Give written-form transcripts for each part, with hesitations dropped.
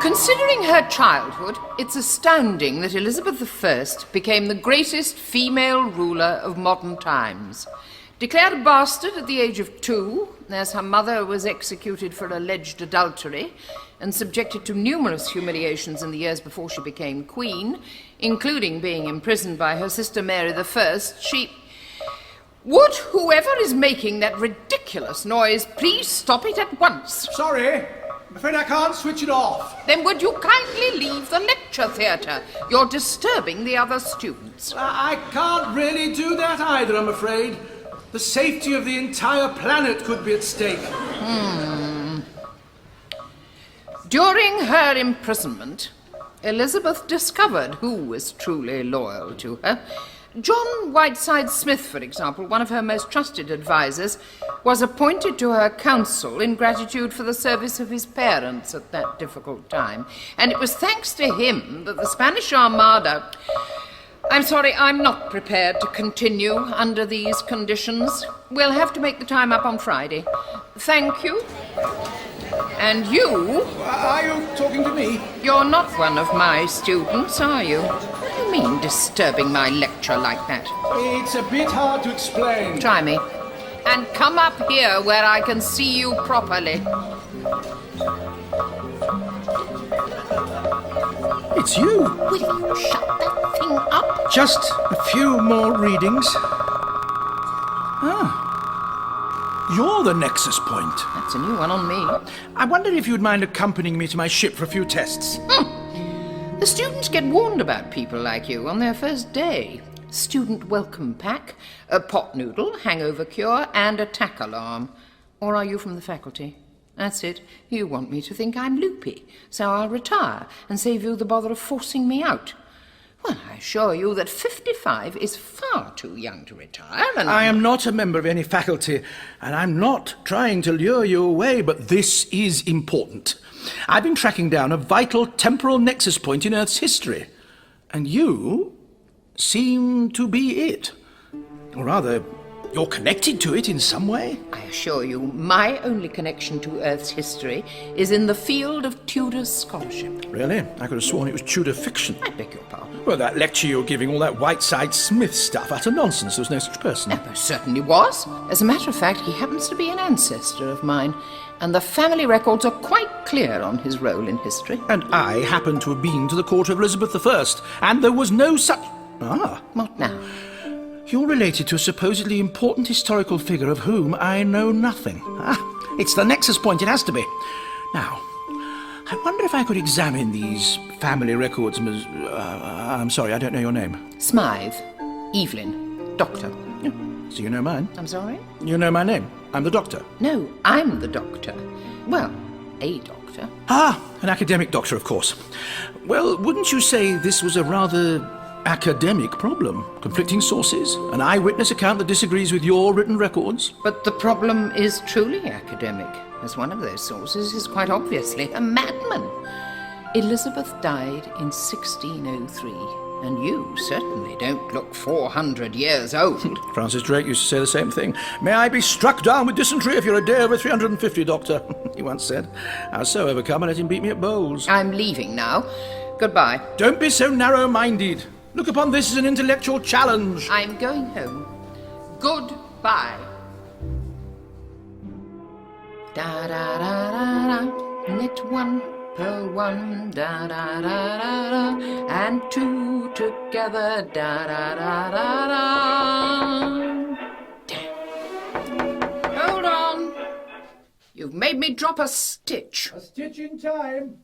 Considering her childhood, it's astounding that Elizabeth I became the greatest female ruler of modern times. Declared a bastard at the age of 2, as her mother was executed for alleged adultery and subjected to numerous humiliations in the years before she became queen, including being imprisoned by her sister Mary I, Would whoever is making that ridiculous noise please stop it at once? Sorry, I'm afraid I can't switch it off. Then would you kindly leave the lecture theatre? You're disturbing the other students. I can't really do that either, I'm afraid. The safety of the entire planet could be at stake. During her imprisonment, Elizabeth discovered who was truly loyal to her. John Whiteside Smith, for example, one of her most trusted advisers, was appointed to her council in gratitude for the service of his parents at that difficult time. And it was thanks to him that the Spanish Armada... I'm sorry, I'm not prepared to continue under these conditions. We'll have to make the time up on Friday. Thank you. And you... Are you talking to me? You're not one of my students, are you? What do you mean, disturbing my lecture like that? It's a bit hard to explain. Try me. And come up here where I can see you properly. It's you. Will you shut that thing up? Just a few more readings. You're the nexus point. That's a new one on me. I wonder if you'd mind accompanying me to my ship for a few tests. The students get warned about people like you on their first day. Student welcome pack, a pot noodle, hangover cure, and attack alarm. Or are you from the faculty? That's it. You want me to think I'm loopy, so I'll retire and save you the bother of forcing me out. Well, I assure you that 55 is far too young to retire, and I am not a member of any faculty, and I'm not trying to lure you away, but this is important. I've been tracking down a vital temporal nexus point in Earth's history, and you seem to be it. Or rather, you're connected to it in some way. I assure you, my only connection to Earth's history is in the field of Tudor scholarship. Really? I could have sworn it was Tudor fiction. I beg your pardon. Well, that lecture you were giving, all that Whiteside Smith stuff, utter nonsense. There was no such person. There certainly was. As a matter of fact, he happens to be an ancestor of mine, and the family records are quite clear on his role in history. And I happen to have been to the court of Elizabeth I, and there was no such... What now? You're related to a supposedly important historical figure of whom I know nothing. It's the nexus point, it has to be. Now, I wonder if I could examine these family records, I'm sorry, I don't know your name. Smythe. Evelyn. Doctor. So you know mine? I'm sorry? You know my name. I'm the doctor. No, I'm the doctor. Well, a doctor. An academic doctor, of course. Well, wouldn't you say this was a rather academic problem? Conflicting sources, an eyewitness account that disagrees with your written records. But the problem is truly academic, as one of those sources is quite obviously a madman. Elizabeth died in 1603, and you certainly don't look 400 years old. Francis Drake used to say the same thing. May I be struck down with dysentery if you're a day over 350, Doctor, he once said. I was so overcome I let him beat me at bowls. I'm leaving now. Goodbye. Don't be so narrow-minded. Look upon this as an intellectual challenge. I'm going home. Goodbye. Da-da-da-da-da. Knit one, purl one, da-da-da-da-da. And two together, da-da-da-da-da. Damn. Hold on. You've made me drop a stitch. A stitch in time.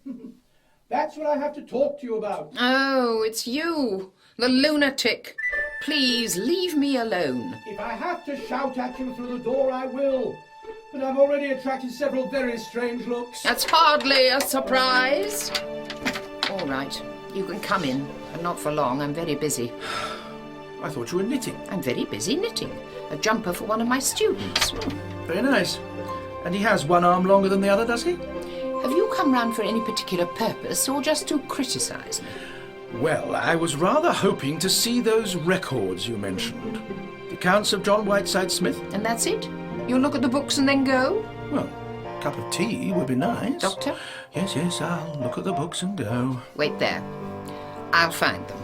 That's what I have to talk to you about. Oh, it's you. The lunatic. Please, leave me alone. If I have to shout at you through the door, I will. But I've already attracted several very strange looks. That's hardly a surprise. All right, you can come in, but not for long. I'm very busy. I thought you were knitting. I'm very busy knitting. A jumper for one of my students. Very nice. And he has one arm longer than the other, does he? Have you come round for any particular purpose, or just to criticise me? Well, I was rather hoping to see those records you mentioned. The accounts of John Whiteside Smith. And that's it? You'll look at the books and then go? Well, cup of tea would be nice. Doctor? Yes, I'll look at the books and go. Wait there. I'll find them.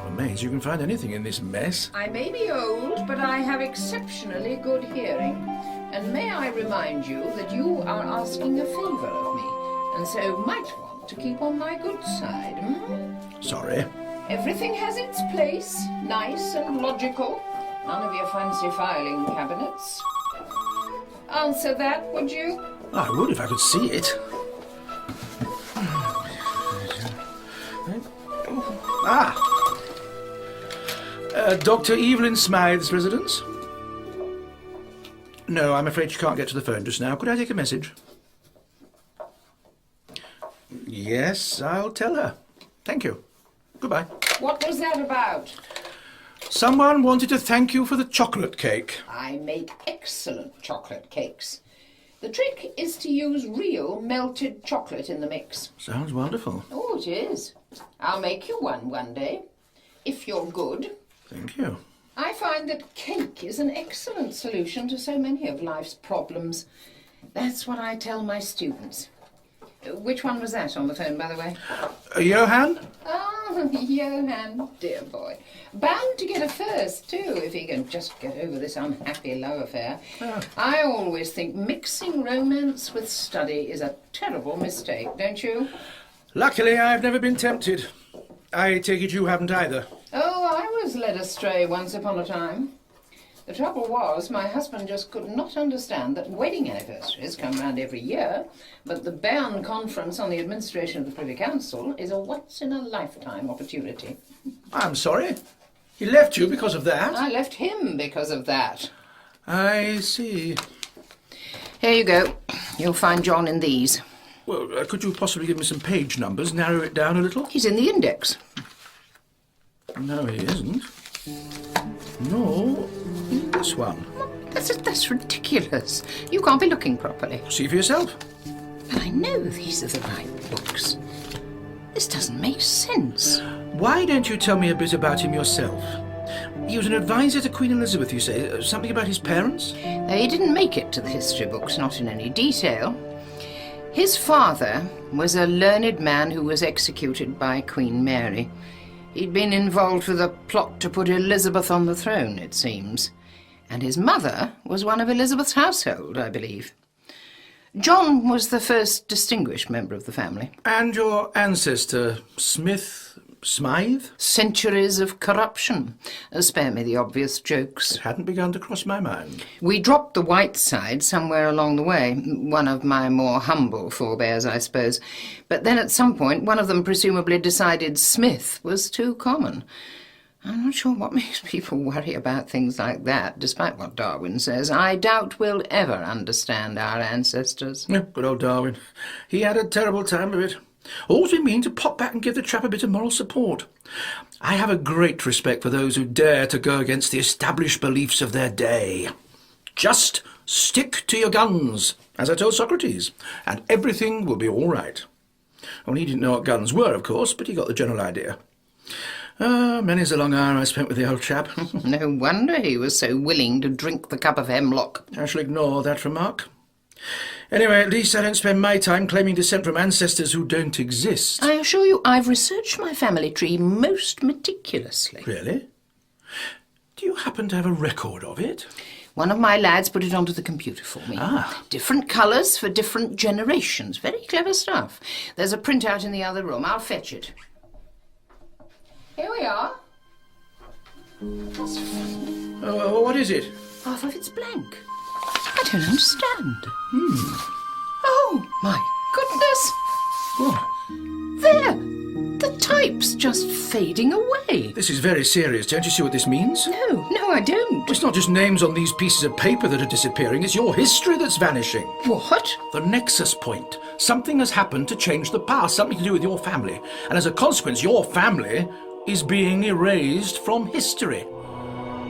Amazed you can find anything in this mess. I may be old, but I have exceptionally good hearing. And may I remind you that you are asking a favour of me, and so might want to keep on my good side, Sorry. Everything has its place, nice and logical. None of your fancy filing cabinets. Answer that, would you? I would if I could see it. Dr. Evelyn Smythe's residence? No, I'm afraid she can't get to the phone just now. Could I take a message? Yes, I'll tell her. Thank you. Goodbye. What was that about? Someone wanted to thank you for the chocolate cake. I make excellent chocolate cakes. The trick is to use real melted chocolate in the mix. Sounds wonderful. Oh, it is. I'll make you one day, if you're good. Thank you. I find that cake is an excellent solution to so many of life's problems. That's what I tell my students. Which one was that on the phone, by the way? Johan? Oh, Johan, dear boy. Bound to get a first, too, if he can just get over this unhappy love affair. I always think mixing romance with study is a terrible mistake, don't you? Luckily, I've never been tempted. I take it you haven't either. Oh, I was led astray once upon a time. The trouble was, my husband just could not understand that wedding anniversaries come round every year, but the Bern Conference on the Administration of the Privy Council is a once-in-a-lifetime opportunity. I'm sorry. He left you because of that? I left him because of that. I see. Here you go. You'll find John in these. Well, could you possibly give me some page numbers, narrow it down a little? He's in the index. No, he isn't. No, this one. That's ridiculous. You can't be looking properly. See for yourself. But I know these are the right books. This doesn't make sense. Why don't you tell me a bit about him yourself? He was an advisor to Queen Elizabeth, you say. Something about his parents? He didn't make it to the history books, not in any detail. His father was a learned man who was executed by Queen Mary. He'd been involved with a plot to put Elizabeth on the throne, it seems. And his mother was one of Elizabeth's household, I believe. John was the first distinguished member of the family. And your ancestor, Smythe? Centuries of corruption. Spare me the obvious jokes. It hadn't begun to cross my mind. We dropped the white side somewhere along the way. One of my more humble forebears, I suppose. But then at some point, one of them presumably decided Smith was too common. I'm not sure what makes people worry about things like that, despite what Darwin says. I doubt we'll ever understand our ancestors. Yeah, good old Darwin. He had a terrible time of it. Always been mean to pop back and give the chap a bit of moral support. I have a great respect for those who dare to go against the established beliefs of their day. Just stick to your guns, as I told Socrates, and everything will be all right. Well, he didn't know what guns were, of course, but he got the general idea. Many's the long hour I spent with the old chap. No wonder he was so willing to drink the cup of hemlock. I shall ignore that remark. Anyway, at least I don't spend my time claiming descent from ancestors who don't exist. I assure you I've researched my family tree most meticulously. Really? Do you happen to have a record of it? One of my lads put it onto the computer for me. Different colours for different generations. Very clever stuff. There's a printout in the other room. I'll fetch it. Here we are. That's funny. What is it? Half of it's blank. I don't understand. Oh, my goodness. What? There. The type's just fading away. This is very serious. Don't you see what this means? No, I don't. It's not just names on these pieces of paper that are disappearing. It's your history that's vanishing. What? The nexus point. Something has happened to change the past. Something to do with your family. And as a consequence, your family is being erased from history.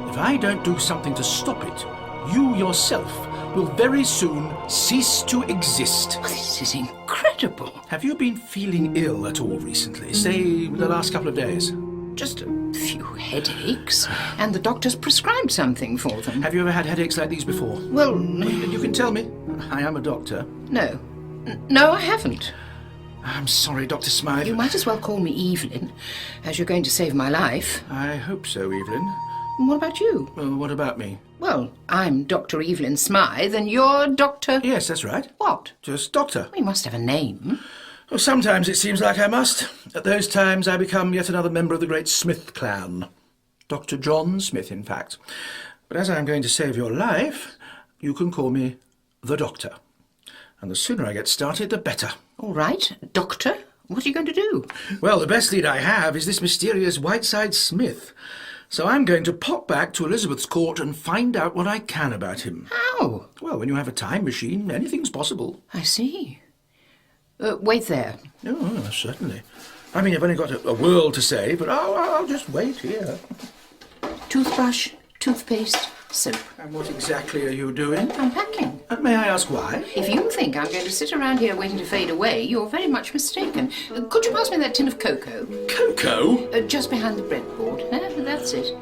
If I don't do something to stop it, you yourself will very soon cease to exist. Oh, this is incredible. Have you been feeling ill at all recently? Say, the last couple of days? Just a few headaches, and the doctor's prescribed something for them. Have you ever had headaches like these before? Well, You can tell me. I am a doctor. no. No, I haven't. I'm sorry, Dr. Smythe. You might as well call me Evelyn, as you're going to save my life. I hope so, Evelyn. And what about you? Well, what about me? Well, I'm Dr. Evelyn Smythe, and you're Dr... Yes, that's right. What? Just doctor. You must have a name. Well, sometimes it seems like I must. At those times I become yet another member of the great Smith clan. Dr. John Smith, in fact. But as I'm going to save your life, you can call me the Doctor. And the sooner I get started, the better. All right, Doctor. What are you going to do? Well, the best lead I have is this mysterious Whiteside Smith. So I'm going to pop back to Elizabeth's court and find out what I can about him. How? Well, when you have a time machine, anything's possible. I see. Wait there. Oh, certainly. I mean, I've only got a world to save, but I'll just wait here. Toothbrush, toothpaste, soap. And what exactly are you doing? Unpacking. May I ask why? If you think I'm going to sit around here waiting to fade away, you're very much mistaken. Could you pass me that tin of cocoa? Cocoa? Just behind the breadboard. That's it.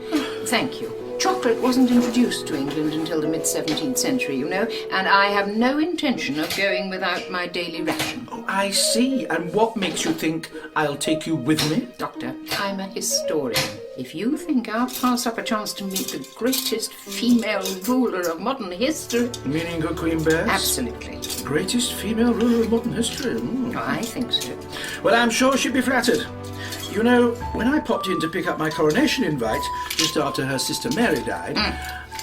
Thank you. Chocolate wasn't introduced to England until the mid-17th century, you know, and I have no intention of going without my daily ration. Oh, I see. And what makes you think I'll take you with me? Doctor, I'm a historian. If you think I'll pass up a chance to meet the greatest female ruler of modern history... Meaning good Queen Bess? Absolutely. Greatest female ruler of modern history? I think so. Well, I'm sure she'd be flattered. You know, when I popped in to pick up my coronation invite, just after her sister Mary died...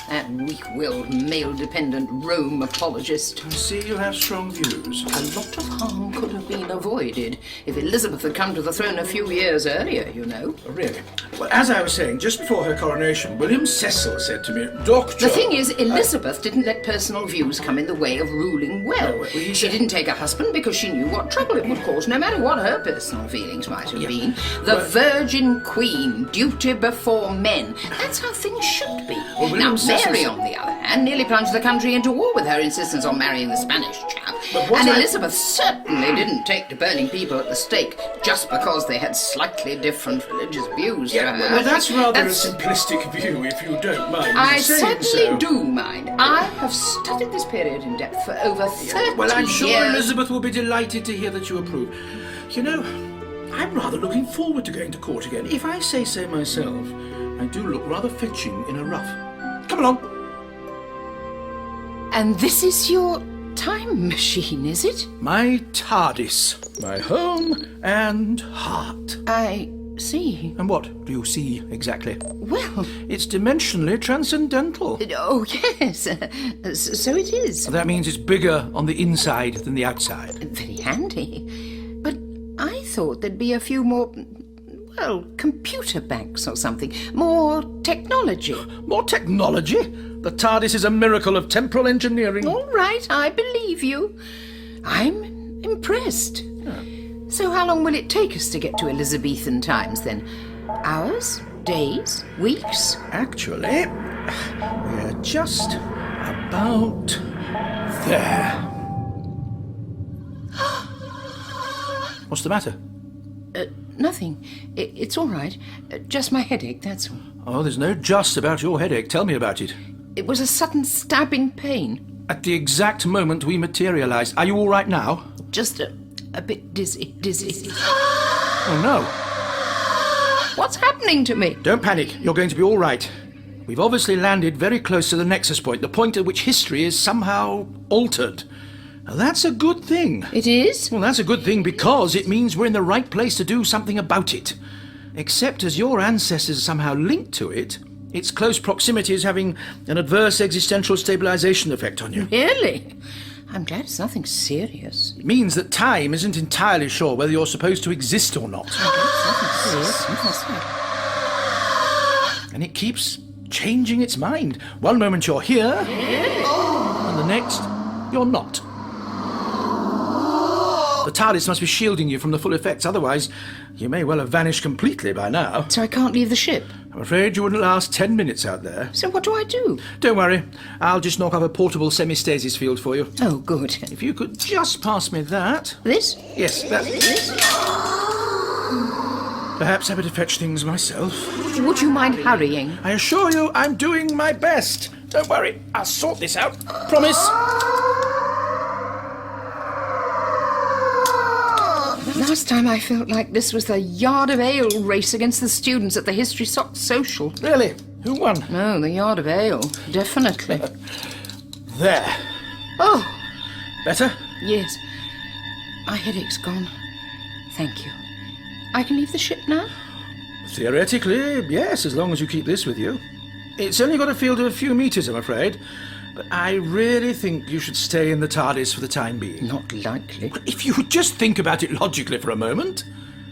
That weak-willed, male-dependent Rome apologist. I see you have strong views. A lot of harm could have been avoided if Elizabeth had come to the throne a few years earlier, you know. Oh, really? Well, as I was saying, just before her coronation, William Cecil said to me, Doctor... The thing is, Elizabeth didn't let personal views come in the way of ruling well. No, She didn't take a husband because she knew what trouble it would cause, no matter what her personal feelings might have been. The Virgin Queen, duty before men. That's how things should be. Now, Mary, on the other hand, nearly plunged the country into war with her insistence on marrying the Spanish chap. And Elizabeth certainly didn't take to burning people at the stake just because they had slightly different religious views to her. Well, that's rather a simplistic view, if you don't mind I saying certainly do mind. I have studied this period in depth for over 30 years. Well, I'm sure Elizabeth will be delighted to hear that you approve. You know, I'm rather looking forward to going to court again. If I say so myself, I do look rather fetching in a ruff. Come along. And this is your time machine, is it? My TARDIS. My home and heart. I see. And what do you see exactly? Well... It's dimensionally transcendental. Oh, yes. So it is. That means it's bigger on the inside than the outside. Very handy. But I thought there'd be a few more... well, computer banks or something. More technology. More technology? The TARDIS is a miracle of temporal engineering. All right, I believe you. I'm impressed. So how long will it take us to get to Elizabethan times, then? Hours? Days? Weeks? Actually, we're just about there. What's the matter? Nothing. It's all right. Just my headache, that's all. Oh, there's no just about your headache. Tell me about it. It was a sudden stabbing pain. At the exact moment we materialised. Are you all right now? Just a bit dizzy. Oh, no. What's happening to me? Don't panic. You're going to be all right. We've obviously landed very close to the nexus point, the point at which history is somehow altered. Now, that's a good thing. It is? Well, that's a good thing because it means we're in the right place to do something about it. Except as your ancestors are somehow linked to it, its close proximity is having an adverse existential stabilisation effect on you. Really? I'm glad it's nothing serious. It means that time isn't entirely sure whether you're supposed to exist or not. And it keeps changing its mind. One moment you're here, and the next you're not. The TARDIS must be shielding you from the full effects, otherwise you may well have vanished completely by now. So I can't leave the ship? I'm afraid you wouldn't last 10 minutes out there. So what do I do? Don't worry, I'll just knock up a portable semi-stasis field for you. Oh, good. If you could just pass me that. This? Yes, that. This? Perhaps I better fetch things myself. Would you mind hurrying? I assure you I'm doing my best. Don't worry, I'll sort this out. Promise. Last time I felt like this was the yard of ale race against the students at the History Social. Really? Who won? Oh, the yard of ale. Definitely. There. Oh, Better? yes. My headache's gone. Thank you. I can leave the ship now? Theoretically, yes, as long as you keep this with you. It's only got a field of a few metres, I'm afraid. But I really think you should stay in the TARDIS for the time being. Not likely. If you would just think about it logically for a moment.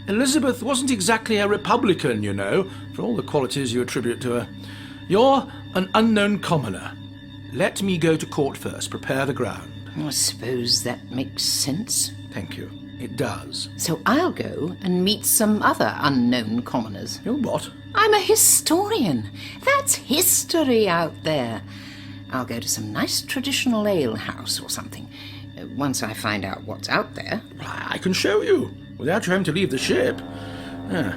Elizabeth wasn't exactly a Republican, you know, for all the qualities you attribute to her. You're an unknown commoner. Let me go to court first. Prepare the ground. I suppose that makes sense. Thank you. It does. So I'll go and meet some other unknown commoners. You're what? I'm a historian. That's history out there. I'll go to some nice traditional ale house or something. Once I find out what's out there. I can show you, without you having to leave the ship. There.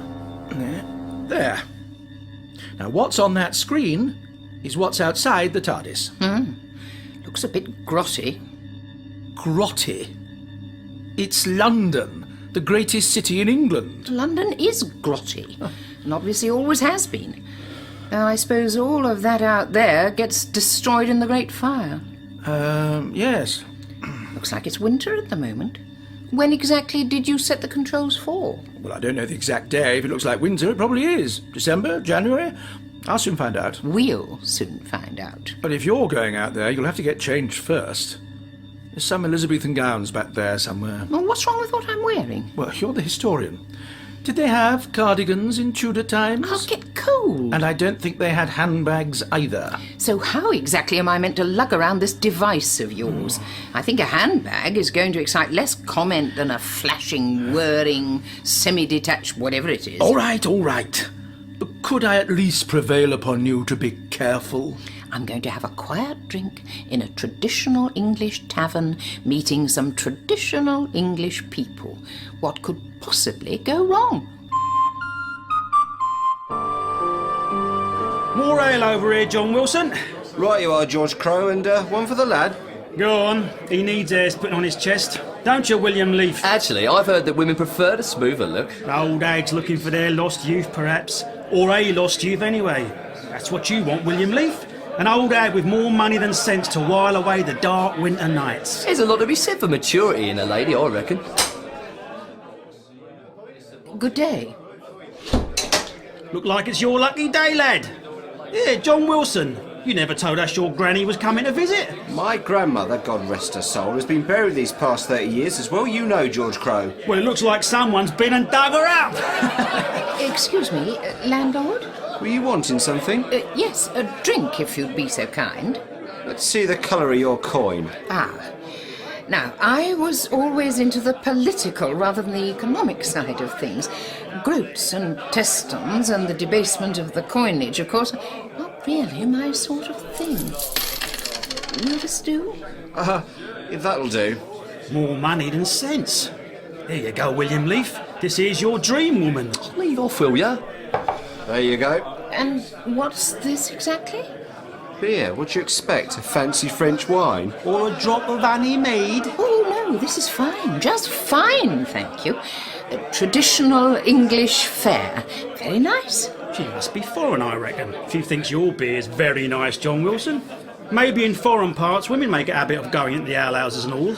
Now, what's on that screen is what's outside the TARDIS. Looks a bit grotty. Grotty? It's London, the greatest city in England. London is grotty, and obviously always has been. Now, I suppose all of that out there gets destroyed in the Great Fire. Yes. Looks like it's winter at the moment. When exactly did you set the controls for? Well, I don't know the exact day. If it looks like winter, it probably is. December, January? I'll soon find out. We'll soon find out. But if you're going out there, you'll have to get changed first. There's some Elizabethan gowns back there somewhere. Well, what's wrong with what I'm wearing? Well, you're the historian. Did they have cardigans in Tudor times? I'll get cold. And I don't think they had handbags either. So how exactly am I meant to lug around this device of yours? I think a handbag is going to excite less comment than a flashing, whirring, semi-detached whatever it is. All right. But could I at least prevail upon you to be careful? I'm going to have a quiet drink in a traditional English tavern, meeting some traditional English people. What could possibly go wrong? More ale over here, John Wilson. Right you are, George Crow, and one for the lad. Go on, he needs airs putting on his chest. Don't you, William Leaf? Actually, I've heard that women prefer the smoother look. Old hags looking for their lost youth, perhaps. Or a lost youth, anyway. That's what you want, William Leaf. An old hag with more money than sense to while away the dark winter nights. There's a lot to be said for maturity in a lady, I reckon. Good day. Look like it's your lucky day, lad. Yeah, John Wilson. You never told us your granny was coming to visit. My grandmother, God rest her soul, has been buried these past 30 years as well you know, George Crow. Well, it looks like someone's been and dug her up. Excuse me, landlord? Were you wanting something? Yes, a drink, if you'd be so kind. Let's see the colour of your coin. Now, I was always into the political rather than the economic side of things. Groats and testons and the debasement of the coinage, of course, not really my sort of thing. Will this do? If that'll do. More money than sense. There you go, William Leaf. This is your dream woman. Leave off, will ya? There you go. And what's this exactly? Beer, what do you expect? A fancy French wine? Or a drop of honey mead. Oh, no, this is fine. Just fine, thank you. Traditional English fare. Very nice. She must be foreign, I reckon. She thinks your beer's very nice, John Wilson. Maybe in foreign parts, women make a habit of going into the alehouses and all.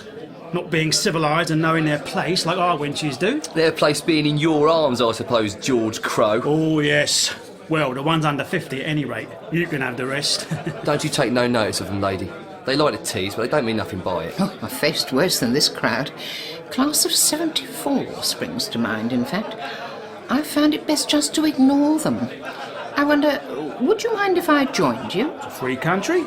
Not being civilised and knowing their place like our wenches do. Their place being in your arms, I suppose, George Crow. Oh, yes. Well, the ones under 50 at any rate. You can have the rest. Don't you take no notice of them, lady. They like to tease, but they don't mean nothing by it. Oh, I've faced worse than this crowd. Class of 74 springs to mind, in fact. I found it best just to ignore them. I wonder, would you mind if I joined you? It's a free country.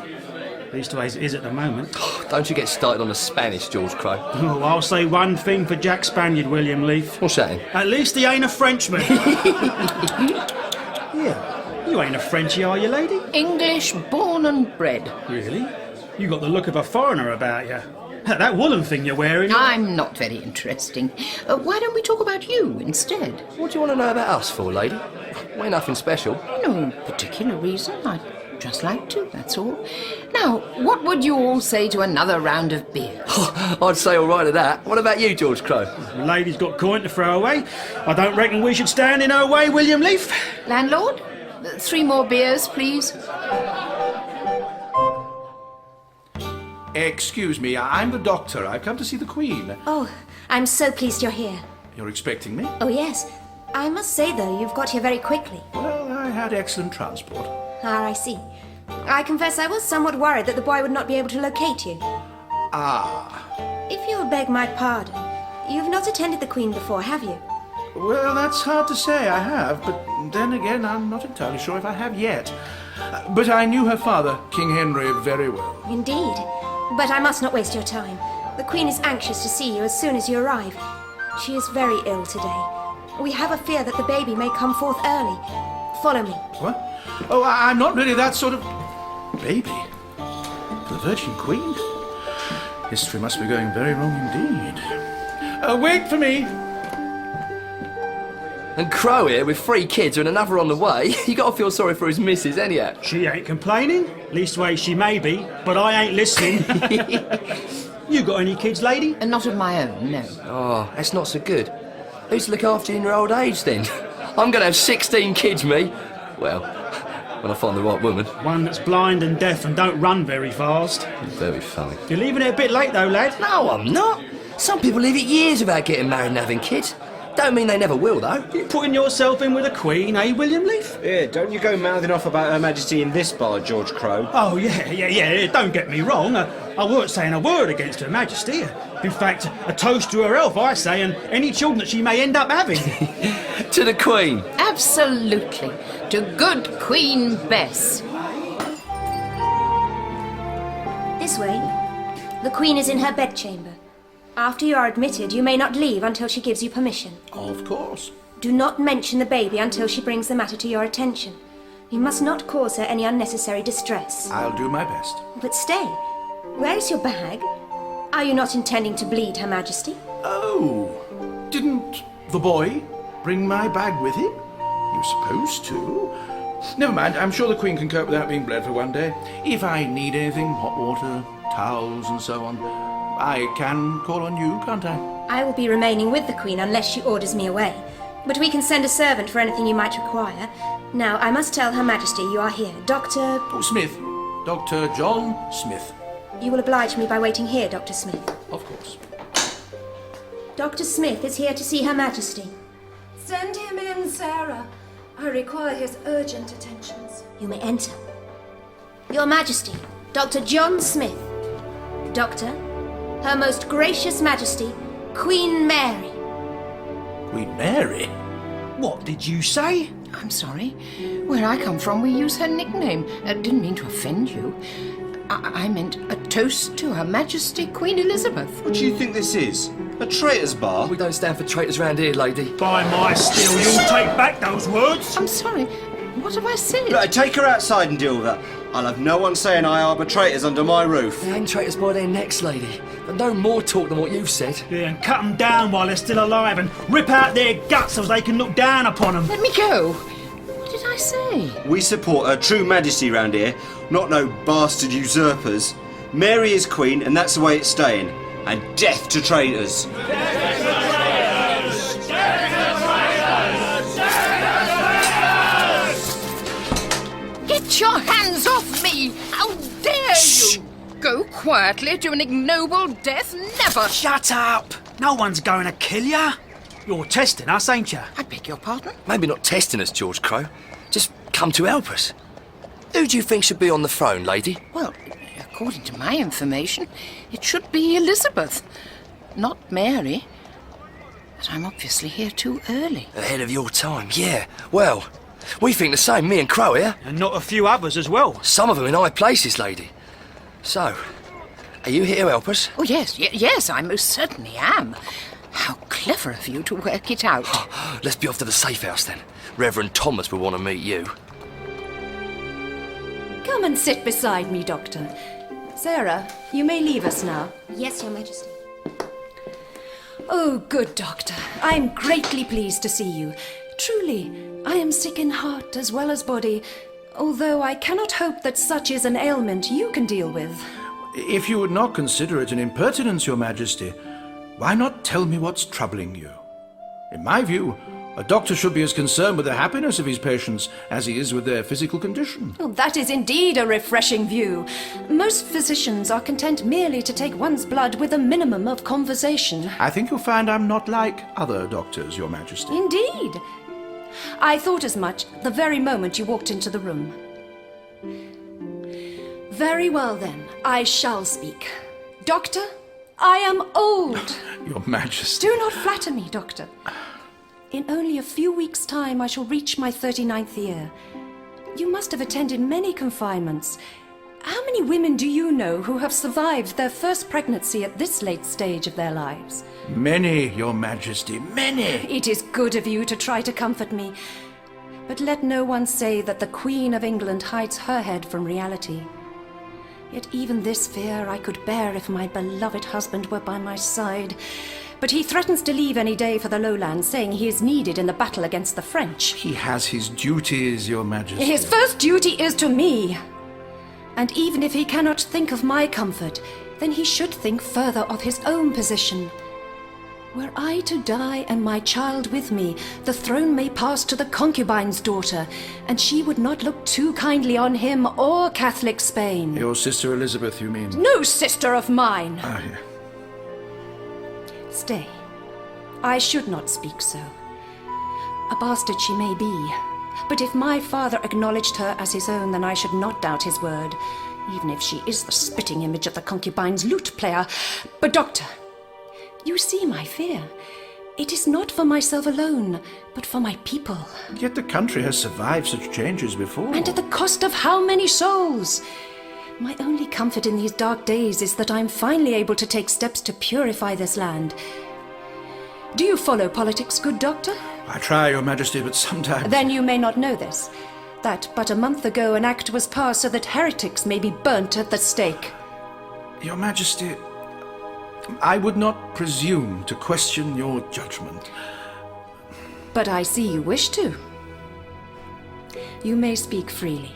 Leastways it is at the moment. Don't you get started on the Spanish, George Crow. Oh, I'll say one thing for Jack Spaniard, William Leaf. What's that in? At least he ain't a Frenchman. Yeah, you ain't a Frenchie, are you, lady? English born and bred. Really? You got the look of a foreigner about you. That woolen thing you're wearing. I'm not very interesting. Why don't we talk about you instead? What do you want to know about us for, lady? We're nothing special. No particular reason. I'd just like to, that's all. Now, what would you all say to another round of beers? I'd say all right at that. What about you, George Crowe? The lady's got coin to throw away. I don't reckon we should stand in her way, William Leaf. Landlord, 3 more beers, please. Excuse me, I'm the doctor. I've come to see the Queen. Oh, I'm so pleased you're here. You're expecting me? Oh, yes. I must say, though, you've got here very quickly. Well, I had excellent transport. Ah, I see. I confess I was somewhat worried that the boy would not be able to locate you. Ah. If you'll beg my pardon, you've not attended the Queen before, have you? Well, that's hard to say, I have, but then again, I'm not entirely sure if I have yet. But I knew her father, King Henry, very well. Indeed. But I must not waste your time. The Queen is anxious to see you as soon as you arrive. She is very ill today. We have a fear that the baby may come forth early. Follow me. What? Oh, I'm not really that sort of... baby. The Virgin Queen? History must be going very wrong indeed. Wait for me! And Crowe here with 3 kids and another on the way. You got to feel sorry for his missus, anyhow. She ain't complaining. Leastways, she may be, but I ain't listening. You got any kids, lady? Not of my own, no. Oh, that's not so good. Who's to look after you in your old age, then? I'm going to have 16 kids, me. Well, when I find the right woman. One that's blind and deaf and don't run very fast. Very funny. You're leaving it a bit late, though, lad. No, I'm not. Some people leave it years without getting married and having kids. Don't mean they never will, though. You're putting yourself in with a queen, eh, William Leaf? Yeah, don't you go mouthing off about Her Majesty in this bar, George Crowe. Oh, yeah, don't get me wrong. I weren't saying a word against Her Majesty. In fact, a toast to her health, I say, and any children that she may end up having. To the Queen. Absolutely. To good Queen Bess. This way. The Queen is in her bedchamber. After you are admitted, you may not leave until she gives you permission. Of course. Do not mention the baby until she brings the matter to your attention. You must not cause her any unnecessary distress. I'll do my best. But stay. Where is your bag? Are you not intending to bleed Her Majesty? Oh, didn't the boy bring my bag with him? He was supposed to. Never mind, I'm sure the Queen can cope without being bled for one day. If I need anything, hot water, towels and so on, I can call on you, can't I? I will be remaining with the Queen unless she orders me away. But we can send a servant for anything you might require. Now, I must tell Her Majesty you are here. Dr. Oh, Smith. Dr. John Smith. You will oblige me by waiting here, Dr. Smith. Of course. Dr. Smith is here to see Her Majesty. Send him in, Sarah. I require his urgent attentions. You may enter. Your Majesty, Dr. John Smith. Doctor, Her Most Gracious Majesty, Queen Mary. Queen Mary? What did you say? I'm sorry. Where I come from, we use her nickname. Didn't mean to offend you. I meant a toast to Her Majesty Queen Elizabeth. What do you think this is? A traitor's bar? We don't stand for traitors round here, lady. By my steel, you'll take back those words. I'm sorry. What have I said? Look, take her outside and deal with her. I'll have no one saying I harbour traitors under my roof. They hang traitors by their necks, lady. But no more talk than what you've said. Yeah, and cut them down while they're still alive and rip out their guts so they can look down upon them. Let me go. What did I say? We support her true majesty round here, not no bastard usurpers. Mary is queen, and that's the way it's staying. And death to traitors. Get your hands off me! How dare you! Go quietly to an ignoble death? Never! Shut up! No one's going to kill you. You're testing us, ain't you? I beg your pardon? Maybe not testing us, George Crowe. Just come to help us. Who do you think should be on the throne, lady? Well, according to my information, it should be Elizabeth, not Mary. But I'm obviously here too early. Ahead of your time, yeah. Well, we think the same, me and Crowe here. And not a few others as well. Some of them in high places, lady. So, are you here to help us? Oh, yes, I most certainly am. How clever of you to work it out. Let's be off to the safe house then. Reverend Thomas will want to meet you. Come and sit beside me, Doctor. Sarah, you may leave us now. Yes, Your Majesty. Oh, good doctor. I am greatly pleased to see you. Truly, I am sick in heart as well as body, although I cannot hope that such is an ailment you can deal with. If you would not consider it an impertinence, Your Majesty, why not tell me what's troubling you? In my view, a doctor should be as concerned with the happiness of his patients as he is with their physical condition. Oh, that is indeed a refreshing view. Most physicians are content merely to take one's blood with a minimum of conversation. I think you'll find I'm not like other doctors, Your Majesty. Indeed. I thought as much the very moment you walked into the room. Very well then, I shall speak. Doctor, I am old. Your Majesty. Do not flatter me, Doctor. In only a few weeks' time, I shall reach my 39th year. You must have attended many confinements. How many women do you know who have survived their first pregnancy at this late stage of their lives? Many, Your Majesty, many. It is good of you to try to comfort me. But let no one say that the Queen of England hides her head from reality. Yet even this fear I could bear if my beloved husband were by my side. But he threatens to leave any day for the lowlands, saying he is needed in the battle against the French. He has his duties, Your Majesty. His first duty is to me. And even if he cannot think of my comfort, then he should think further of his own position. Were I to die and my child with me, the throne may pass to the concubine's daughter, and she would not look too kindly on him or Catholic Spain. Your sister Elizabeth, you mean? No sister of mine. Ah, yeah. Stay. I should not speak so. A bastard she may be, but if my father acknowledged her as his own, then I should not doubt his word, even if she is the spitting image of the concubine's lute player. But, Doctor, you see my fear. It is not for myself alone, but for my people. Yet the country has survived such changes before. And at the cost of how many souls? My only comfort in these dark days is that I am finally able to take steps to purify this land. Do you follow politics, good doctor? I try, Your Majesty, but sometimes... Then you may not know this, that but a month ago an act was passed so that heretics may be burnt at the stake. Your Majesty, I would not presume to question your judgment. But I see you wish to. You may speak freely.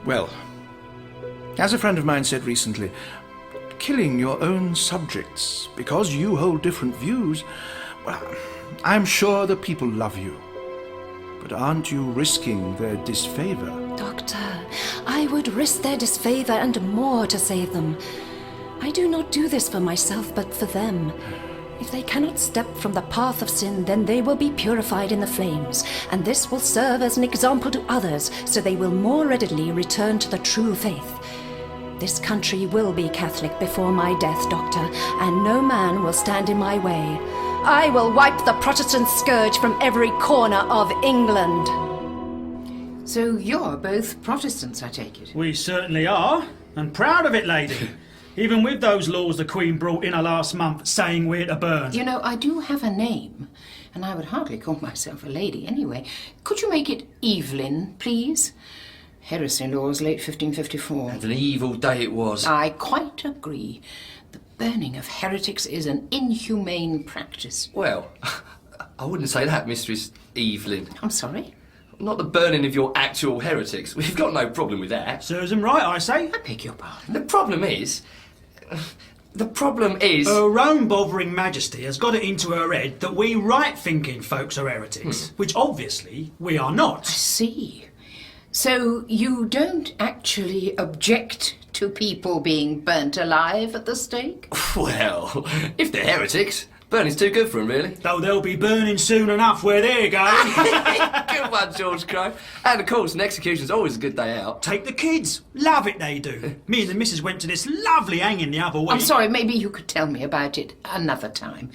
Well, as a friend of mine said recently, killing your own subjects because you hold different views, well, I'm sure the people love you. But aren't you risking their disfavor? Doctor, I would risk their disfavor and more to save them. I do not do this for myself, but for them. If they cannot step from the path of sin, then they will be purified in the flames, and this will serve as an example to others, so they will more readily return to the true faith. This country will be Catholic before my death, Doctor, and no man will stand in my way. I will wipe the Protestant scourge from every corner of England. So you're both Protestants, I take it? We certainly are, and proud of it, lady. Even with those laws the Queen brought in her last month saying we're to burn. You know, I do have a name, and I would hardly call myself a lady anyway. Could you make it Evelyn, please? Heresy laws, late 1554. And an evil day it was. I quite agree. The burning of heretics is an inhumane practice. Well, I wouldn't say that, Mistress Evelyn. I'm sorry? Not the burning of your actual heretics. We've got no problem with that. Serves them right, I say. I beg your pardon. The problem is... Her own bothering Majesty has got it into her head that we right-thinking folks are heretics, which obviously we are not. I see. So you don't actually object to people being burnt alive at the stake? Well, if they're heretics, burning's too good for them, really. Though they'll be burning soon enough where they're going. Good one, George Crow. And of course, an execution's always a good day out. Take the kids. Love it, they do. Me and the missus went to this lovely hanging the other week. I'm sorry, maybe you could tell me about it another time.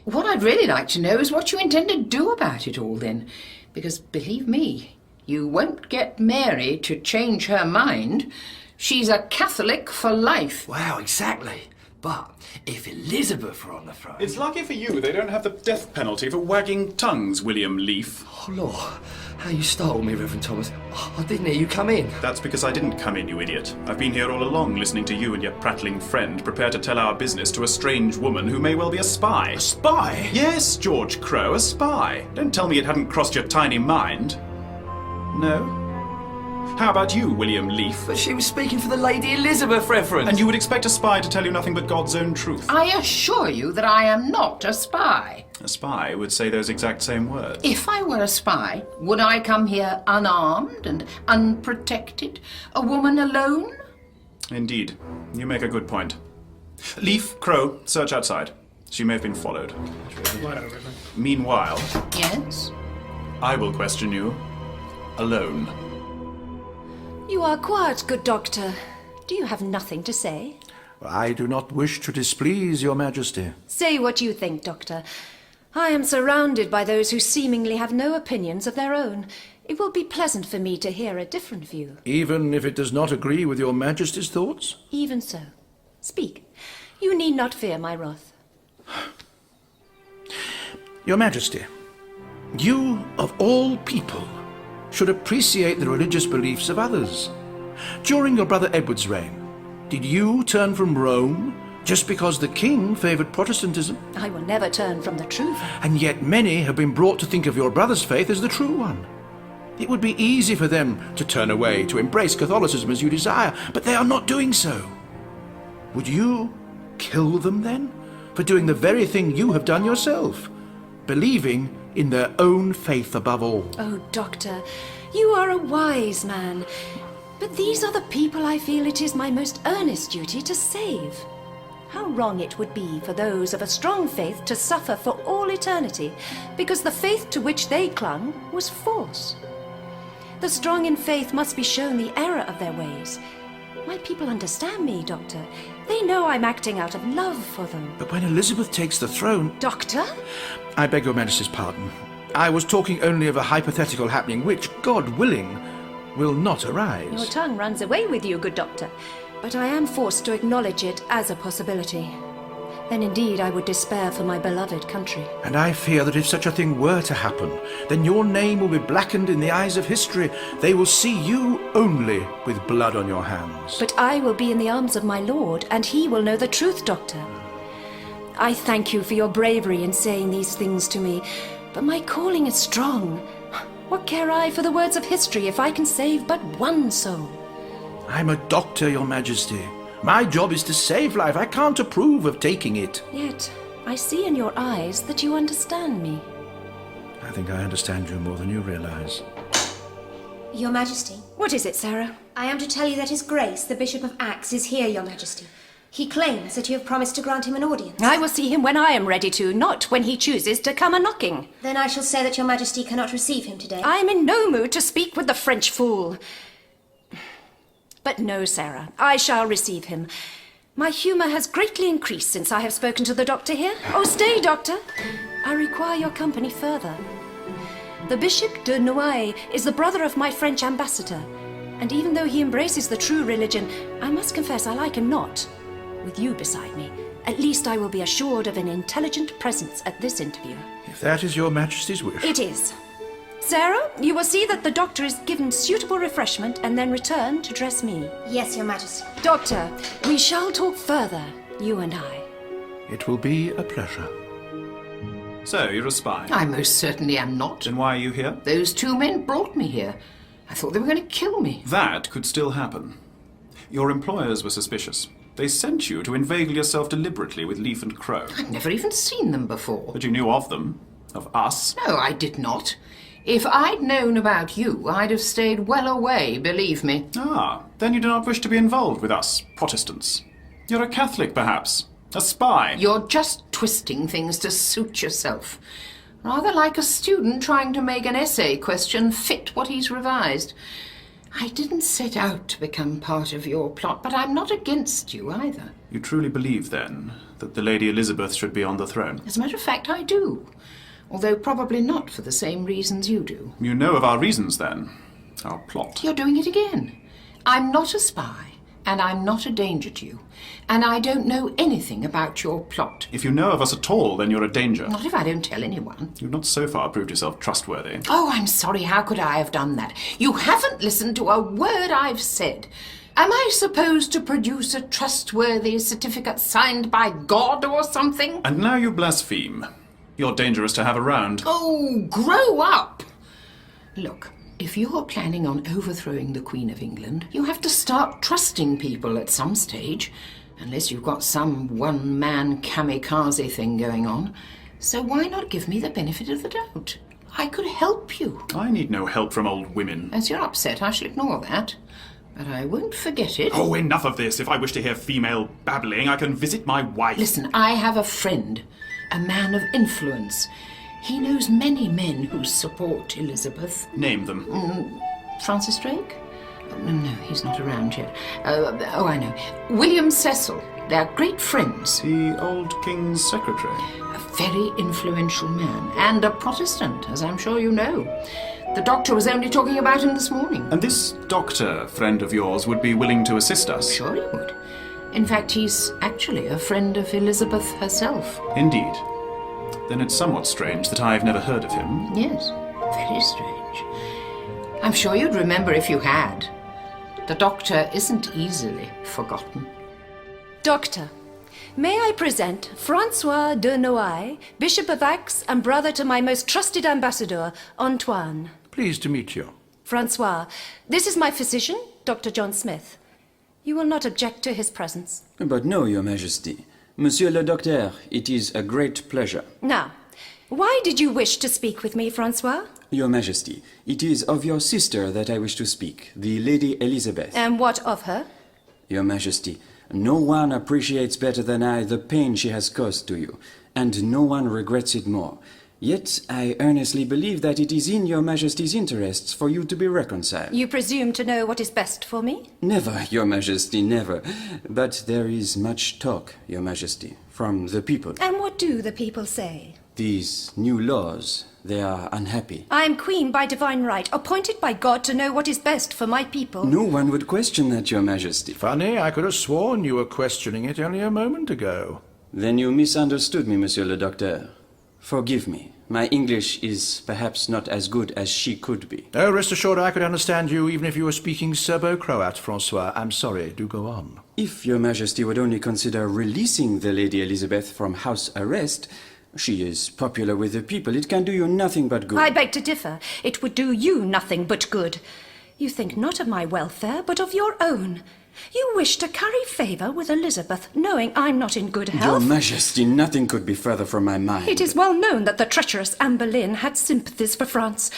What I'd really like to know is what you intend to do about it all then. Because, believe me, you won't get Mary to change her mind. She's a Catholic for life. Wow, exactly. But if Elizabeth were on the throne... It's lucky for you they don't have the death penalty for wagging tongues, William Leaf. Oh, Lord, how you startled me, Reverend Thomas. Oh, I didn't hear you come in. That's because I didn't come in, you idiot. I've been here all along listening to you and your prattling friend prepare to tell our business to a strange woman who may well be a spy. A spy? Yes, George Crow, a spy. Don't tell me it hadn't crossed your tiny mind. No? How about you, William Leaf? But she was speaking for the Lady Elizabeth, Reverend. And you would expect a spy to tell you nothing but God's own truth. I assure you that I am not a spy. A spy would say those exact same words. If I were a spy, would I come here unarmed and unprotected? A woman alone? Indeed. You make a good point. Leaf, Crow, search outside. She may have been followed. Meanwhile, Yes? I will question you alone. You are quiet, good doctor. Do you have nothing to say? I do not wish to displease your majesty. Say what you think, doctor. I am surrounded by those who seemingly have no opinions of their own. It will be pleasant for me to hear a different view. Even if it does not agree with your majesty's thoughts? Even so. Speak. You need not fear my wrath. Your majesty, you of all people should appreciate the religious beliefs of others. During your brother Edward's reign, did you turn from Rome just because the king favoured Protestantism? I will never turn from the truth. And yet many have been brought to think of your brother's faith as the true one. It would be easy for them to turn away, to embrace Catholicism as you desire, but they are not doing so. Would you kill them then, for doing the very thing you have done yourself, believing in their own faith above all? Oh, doctor, you are a wise man. But these are the people I feel it is my most earnest duty to save. How wrong it would be for those of a strong faith to suffer for all eternity, because the faith to which they clung was false. The strong in faith must be shown the error of their ways. My people understand me, Doctor. They know I'm acting out of love for them. But when Elizabeth takes the throne... Doctor? I beg your majesty's pardon. I was talking only of a hypothetical happening which, God willing, will not arise. Your tongue runs away with you, good doctor. But I am forced to acknowledge it as a possibility. Then indeed I would despair for my beloved country. And I fear that if such a thing were to happen, then your name will be blackened in the eyes of history. They will see you only with blood on your hands. But I will be in the arms of my lord, and he will know the truth, Doctor. I thank you for your bravery in saying these things to me, but my calling is strong. What care I for the words of history if I can save but one soul? I'm a doctor, your majesty. My job is to save life. I can't approve of taking it. Yet, I see in your eyes that you understand me. I think I understand you more than you realize. Your Majesty, What is it, Sarah? I am to tell you that His Grace, the Bishop of Axe, is here, Your Majesty. He claims that you have promised to grant him an audience. I will see him when I am ready to, not when he chooses to come a-knocking. Then I shall say that Your Majesty cannot receive him today. I am in no mood to speak with the French fool. But no, Sarah, I shall receive him. My humour has greatly increased since I have spoken to the doctor here. Oh, stay, doctor. I require your company further. The Bishop de Noailles is the brother of my French ambassador, and even though he embraces the true religion, I must confess I like him not. With you beside me, at least I will be assured of an intelligent presence at this interview. If that is your majesty's wish. It is. Sarah, you will see that the doctor is given suitable refreshment and then return to dress me. Yes, Your Majesty. Doctor, we shall talk further, you and I. It will be a pleasure. So, you're a spy. I most certainly am not. Then why are you here? Those two men brought me here. I thought they were going to kill me. That could still happen. Your employers were suspicious. They sent you to inveigle yourself deliberately with Leaf and Crow. I'd never even seen them before. But you knew of them. Of us. No, I did not. If I'd known about you, I'd have stayed well away, believe me. Ah, then you do not wish to be involved with us, Protestants. You're a Catholic, perhaps. A spy. You're just twisting things to suit yourself. Rather like a student trying to make an essay question fit what he's revised. I didn't set out to become part of your plot, but I'm not against you either. You truly believe, then, that the Lady Elizabeth should be on the throne? As a matter of fact, I do. Although probably not for the same reasons you do. You know of our reasons, then? Our plot? You're doing it again. I'm not a spy, And I'm not a danger to you. And I don't know anything about your plot. If you know of us at all, then you're a danger. Not if I don't tell anyone. You've not so far proved yourself trustworthy. Oh, I'm sorry. How could I have done that? You haven't listened to a word I've said. Am I supposed to produce a trustworthy certificate signed by God or something? And now you blaspheme. You're dangerous to have around. Oh, grow up! Look, if you're planning on overthrowing the Queen of England, you have to start trusting people at some stage, unless you've got some one-man kamikaze thing going on. So why not give me the benefit of the doubt? I could help you. I need no help from old women. As you're upset, I shall ignore that. But I won't forget it. Oh, enough of this. If I wish to hear female babbling, I can visit my wife. Listen, I have a friend, a man of influence. He knows many men who support Elizabeth. Name them. Francis Drake? No, he's not around yet. I know. William Cecil. They're great friends. The old King's secretary. A very influential man, and a Protestant, as I'm sure you know. The doctor was only talking about him this morning. And this doctor, friend of yours, would be willing to assist us? Sure he would. In fact, he's actually a friend of Elizabeth herself. Indeed. Then it's somewhat strange that I've never heard of him. Yes, very strange. I'm sure you'd remember if you had. The doctor isn't easily forgotten. Doctor, may I present Francois de Noailles, Bishop of Aix and brother to my most trusted ambassador, Antoine. Pleased to meet you. Francois, this is my physician, Dr. John Smith. You will not object to his presence. But no, Your Majesty. Monsieur le Docteur, it is a great pleasure. Now, why did you wish to speak with me, Francois? Your Majesty, it is of your sister that I wish to speak, the Lady Elizabeth. And what of her? Your Majesty, no one appreciates better than I the pain she has caused to you, and no one regrets it more. Yet I earnestly believe that it is in Your Majesty's interests for you to be reconciled. You presume to know what is best for me? Never, Your Majesty, never. But there is much talk, Your Majesty, from the people. And what do the people say? These new laws, they are unhappy. I am queen by divine right, appointed by God to know what is best for my people. No one would question that, Your Majesty. Funny, I could have sworn you were questioning it only a moment ago. Then you misunderstood me, Monsieur le Docteur. Forgive me. My English is perhaps not as good as she could be. Oh, rest assured I could understand you even if you were speaking Serbo-Croat, Francois. I'm sorry, do go on. If Your Majesty would only consider releasing the Lady Elizabeth from house arrest, she is popular with the people. It can do you nothing but good. I beg to differ. It would do you nothing but good. You think not of my welfare, but of your own. You wish to curry favour with Elizabeth, knowing I'm not in good health. Your Majesty, nothing could be further from my mind. It is well known that the treacherous Anne Boleyn had sympathies for France.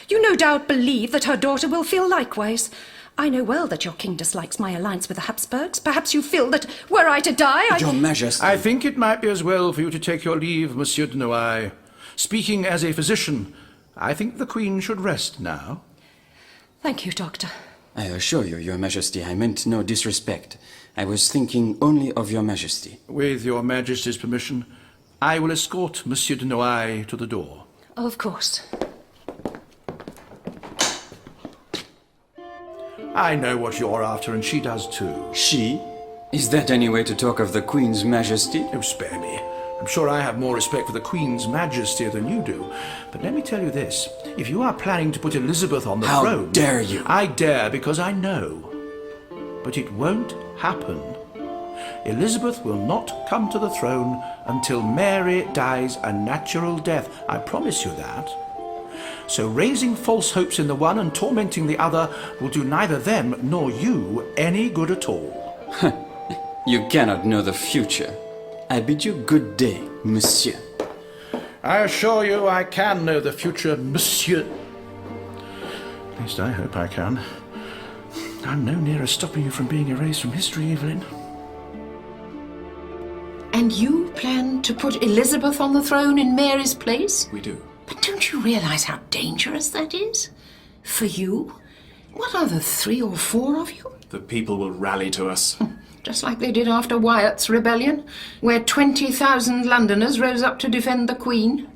You no doubt believe that her daughter will feel likewise. I know well that your king dislikes my alliance with the Habsburgs. Perhaps you feel that were I to die, Your Majesty... I think it might be as well for you to take your leave, Monsieur de Noailles. Speaking as a physician, I think the Queen should rest now. Thank you, Doctor. I assure you, Your Majesty, I meant no disrespect. I was thinking only of Your Majesty. With Your Majesty's permission, I will escort Monsieur de Noailles to the door. Of course. I know what you're after, and she does too. She? Is that any way to talk of the Queen's Majesty? Oh, spare me. I'm sure I have more respect for the Queen's Majesty than you do. But let me tell you this. If you are planning to put Elizabeth on the throne... How dare you? I dare because I know. But it won't happen. Elizabeth will not come to the throne until Mary dies a natural death. I promise you that. So raising false hopes in the one and tormenting the other will do neither them nor you any good at all. You cannot know the future. I bid you good day, monsieur. I assure you I can know the future, monsieur. At least I hope I can. I'm no nearer stopping you from being erased from history, Evelyn. And you plan to put Elizabeth on the throne in Mary's place? We do. But don't you realise how dangerous that is? For you? What are the 3 or 4 of you? The people will rally to us. Just like they did after Wyatt's rebellion, where 20,000 Londoners rose up to defend the Queen.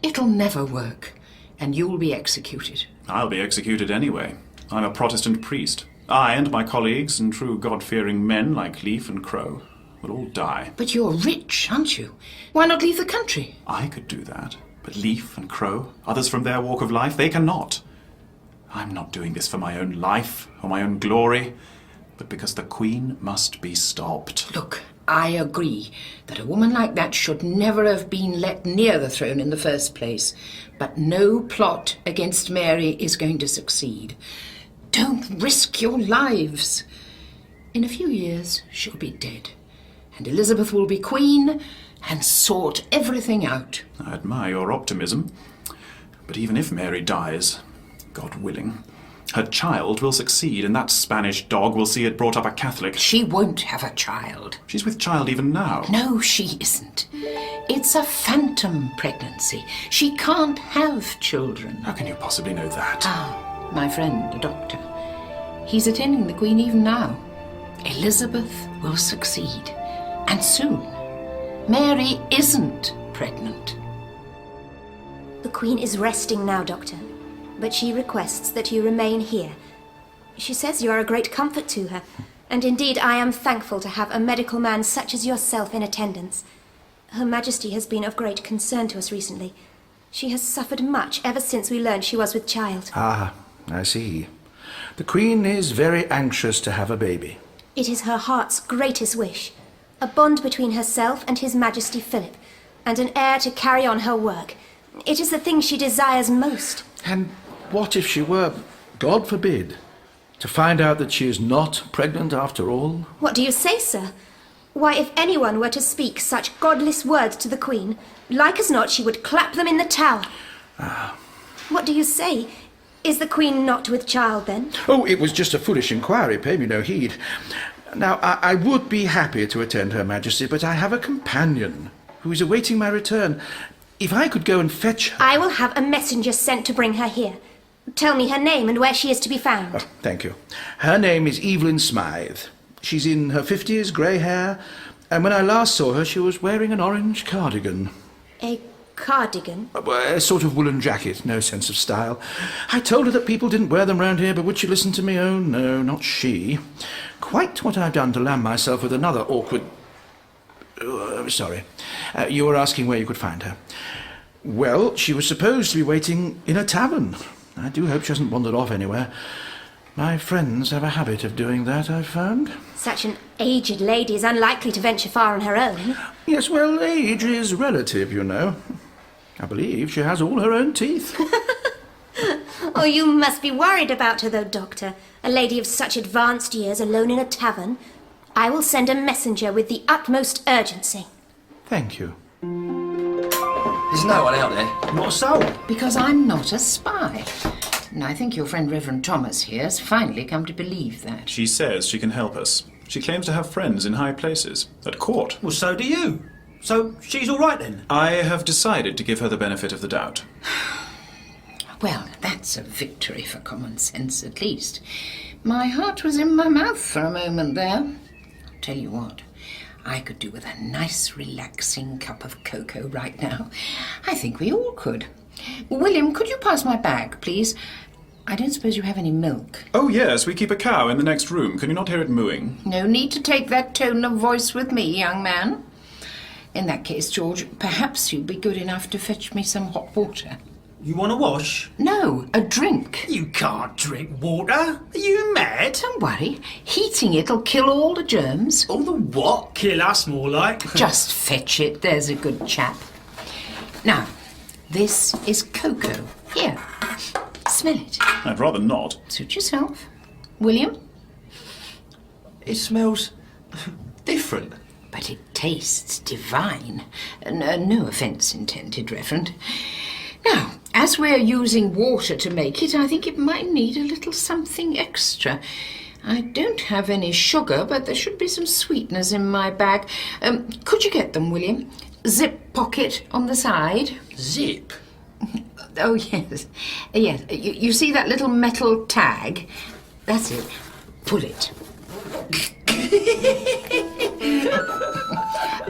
It'll never work, and you'll be executed. I'll be executed anyway. I'm a Protestant priest. I and my colleagues and true God-fearing men like Leaf and Crow will all die. But you're rich, aren't you? Why not leave the country? I could do that, but Leaf and Crow, others from their walk of life, they cannot. I'm not doing this for my own life or my own glory, but because the Queen must be stopped. Look, I agree that a woman like that should never have been let near the throne in the first place. But no plot against Mary is going to succeed. Don't risk your lives. In a few years, she'll be dead, and Elizabeth will be Queen and sort everything out. I admire your optimism, but even if Mary dies, God willing, her child will succeed, and that Spanish dog will see it brought up a Catholic. She won't have a child. She's with child even now. No, she isn't. It's a phantom pregnancy. She can't have children. How can you possibly know that? Ah, my friend, the doctor. He's attending the Queen even now. Elizabeth will succeed, and soon. Mary isn't pregnant. The Queen is resting now, Doctor, but she requests that you remain here. She says you are a great comfort to her, and indeed I am thankful to have a medical man such as yourself in attendance. Her Majesty has been of great concern to us recently. She has suffered much ever since we learned she was with child. Ah, I see. The Queen is very anxious to have a baby. It is her heart's greatest wish. A bond between herself and His Majesty Philip, and an heir to carry on her work. It is the thing she desires most. And what if she were, God forbid, to find out that she is not pregnant after all? What do you say, sir? Why, if anyone were to speak such godless words to the Queen, like as not she would clap them in the tower. What do you say? Is the Queen not with child, then? Oh, it was just a foolish inquiry. Pay me no heed. Now, I would be happy to attend Her Majesty, but I have a companion who is awaiting my return. If I could go and fetch her... I will have a messenger sent to bring her here. Tell me her name and where she is to be found. Oh, thank you. Her name is Evelyn Smythe. She's in her 50s, grey hair, and when I last saw her, she was wearing an orange cardigan. A cardigan? A sort of woolen jacket, no sense of style. I told her that people didn't wear them round here, but would she listen to me? Oh, no, not she. Quite what I've done to land myself with another awkward... sorry. You were asking where you could find her. Well, she was supposed to be waiting in a tavern. I do hope she hasn't wandered off anywhere. My friends have a habit of doing that, I've found. Such an aged lady is unlikely to venture far on her own. Yes, well, age is relative, you know. I believe she has all her own teeth. Oh, you must be worried about her, though, Doctor. A lady of such advanced years alone in a tavern. I will send a messenger with the utmost urgency. Thank you. There's no one out there. Not a soul. Because I'm not a spy. And I think your friend Reverend Thomas here has finally come to believe that. She says she can help us. She claims to have friends in high places. At court. Well, so do you. So she's all right then? I have decided to give her the benefit of the doubt. Well, that's a victory for common sense, at least. My heart was in my mouth for a moment there. I'll tell you what, I could do with a nice, relaxing cup of cocoa right now. I think we all could. William, could you pass my bag, please? I don't suppose you have any milk. Oh, yes, we keep a cow in the next room. Can you not hear it mooing? No need to take that tone of voice with me, young man. In that case, George, perhaps you'd be good enough to fetch me some hot water. You want to wash? No, a drink. You can't drink water. Are you mad? Don't worry. Heating it'll kill all the germs. All the what? Kill us, more like. Just fetch it, there's a good chap. Now, this is cocoa. Here, smell it. I'd rather not. Suit yourself. William? It smells different. But it tastes divine. No offence intended, Reverend. Now, as we're using water to make it, I think it might need a little something extra. I don't have any sugar, but there should be some sweeteners in my bag. Could you get them, William? Zip pocket on the side. Zip? Oh, yes. Yes. You see that little metal tag? That's it. Pull it.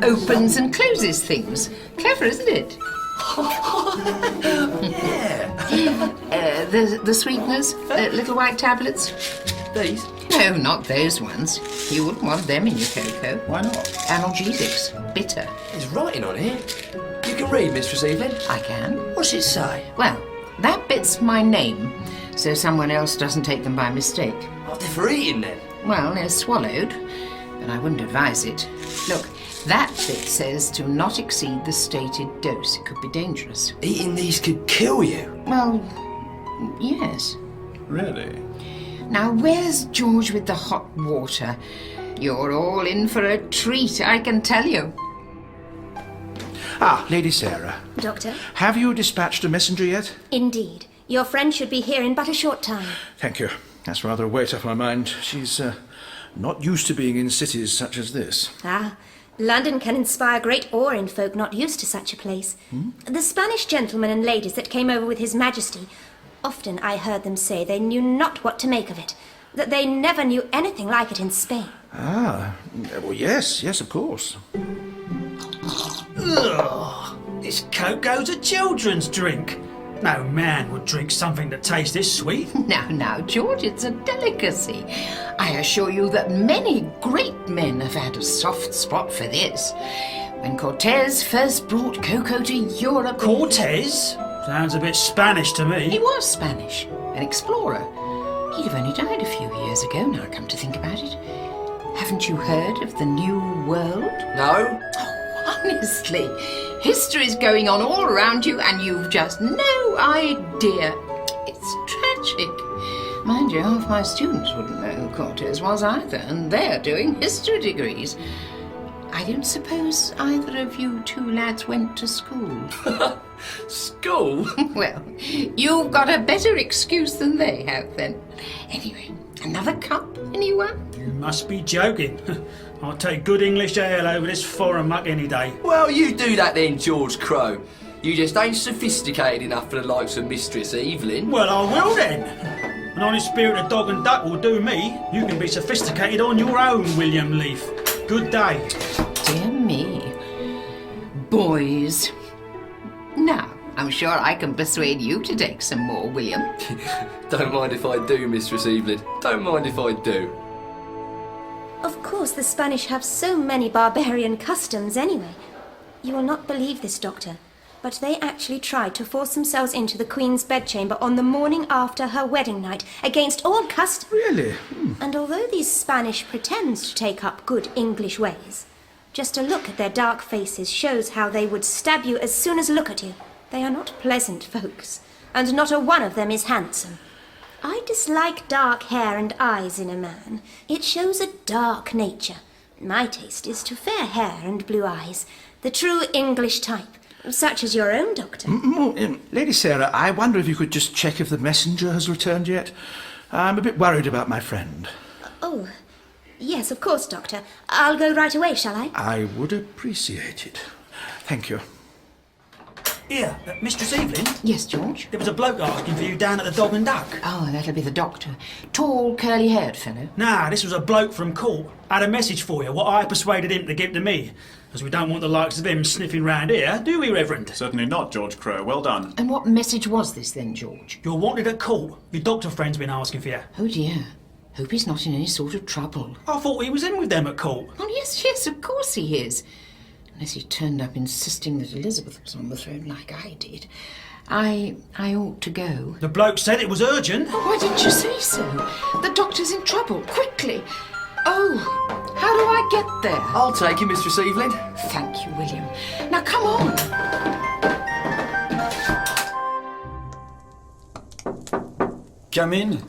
Opens and closes things. Clever, isn't it? Yeah. The sweeteners, little white tablets. These? No, not those ones. You wouldn't want them in your cocoa. Why not? Analgesics. Bitter. There's writing on here. You can read, Mistress Evelyn. I can. What's it say? Well, that bit's my name, so someone else doesn't take them by mistake. Oh, they're for eating then. Well, they're swallowed, but I wouldn't advise it. Look, that bit says to not exceed the stated dose. It could be dangerous. Eating these could kill you. Well, yes. Really? Now, where's George with the hot water? You're all in for a treat, I can tell you. Ah, Lady Sarah. Doctor? Have you dispatched a messenger yet? Indeed. Your friend should be here in but a short time. Thank you. That's rather a weight off my mind. She's not used to being in cities such as this. Ah, London can inspire great awe in folk not used to such a place. The Spanish gentlemen and ladies that came over with His Majesty, often I heard them say they knew not what to make of it, that they never knew anything like it in Spain. Ah, well, yes, of course. Ugh, this cocoa's a children's drink. No man would drink something that tastes this sweet. Now, George, it's a delicacy. I assure you that many great men have had a soft spot for this. When Cortez first brought cocoa to Europe... Cortez? Sounds a bit Spanish to me. He was Spanish, an explorer. He'd have only died a few years ago, now I come to think about it. Haven't you heard of the New World? No. Oh, honestly, history's going on all around you and you've just no idea. It's tragic. Mind you, half my students wouldn't know who Cortez was either, and they're doing history degrees. I don't suppose either of you two lads went to school. School? Well, you've got a better excuse than they have then. Anyway, another cup, anyone? You must be joking. I'll take good English ale over this foreign muck any day. Well, you do that then, George Crow. You just ain't sophisticated enough for the likes of Mistress Evelyn. Well, I will then. An honest spirited dog and duck will do me. You can be sophisticated on your own, William Leaf. Good day. Dear me. Boys. Now, I'm sure I can persuade you to take some more, William. Don't mind if I do, Mistress Evelyn. Don't mind if I do. Of course, the Spanish have so many barbarian customs anyway. You will not believe this, Doctor, but they actually tried to force themselves into the Queen's bedchamber on the morning after her wedding night, against all custom. Really? And although these Spanish pretend to take up good English ways, just a look at their dark faces shows how they would stab you as soon as look at you. They are not pleasant folks, and not a one of them is handsome. I dislike dark hair and eyes in a man. It shows a dark nature. My taste is to fair hair and blue eyes, the true English type, such as your own, Doctor. Lady Sarah, I wonder if you could just check if the messenger has returned yet. I'm a bit worried about my friend. Oh, yes, of course, Doctor. I'll go right away, shall I? I would appreciate it. Thank you. Here, Mistress Evelyn. Yes, George? There was a bloke asking for you down at the Dog and Duck. Oh, that'll be the doctor. Tall, curly-haired fellow. Nah, this was a bloke from court. Had a message for you, what I persuaded him to give to me. As we don't want the likes of him sniffing round here, do we, Reverend? Certainly not, George Crow. Well done. And what message was this then, George? You're wanted at court. Your doctor friend's been asking for you. Oh dear. Hope he's not in any sort of trouble. I thought he was in with them at court. Oh, yes, of course he is. Unless he turned up insisting that Elizabeth was on the throne like I did. I ought to go. The bloke said it was urgent. Oh, why didn't you say so? The doctor's in trouble. Quickly. Oh, how do I get there? I'll take you, Mistress Evelyn. Thank you, William. Now, come on. Come in,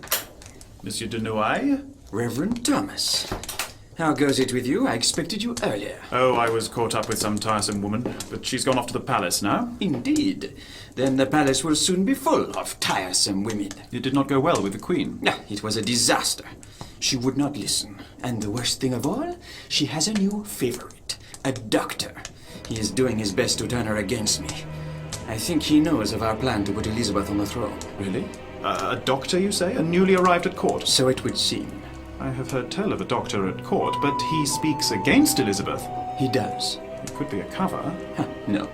Monsieur de Noailles? Reverend Thomas. How goes it with you? I expected you earlier. Oh, I was caught up with some tiresome woman, but she's gone off to the palace now. Indeed. Then the palace will soon be full of tiresome women. It did not go well with the Queen. No, it was a disaster. She would not listen. And the worst thing of all, she has a new favorite, a doctor. He is doing his best to turn her against me. I think he knows of our plan to put Elizabeth on the throne. Really? A doctor, you say? A newly arrived at court? So it would seem. I have heard tell of a doctor at court, but he speaks against Elizabeth. He does. It could be a cover. No.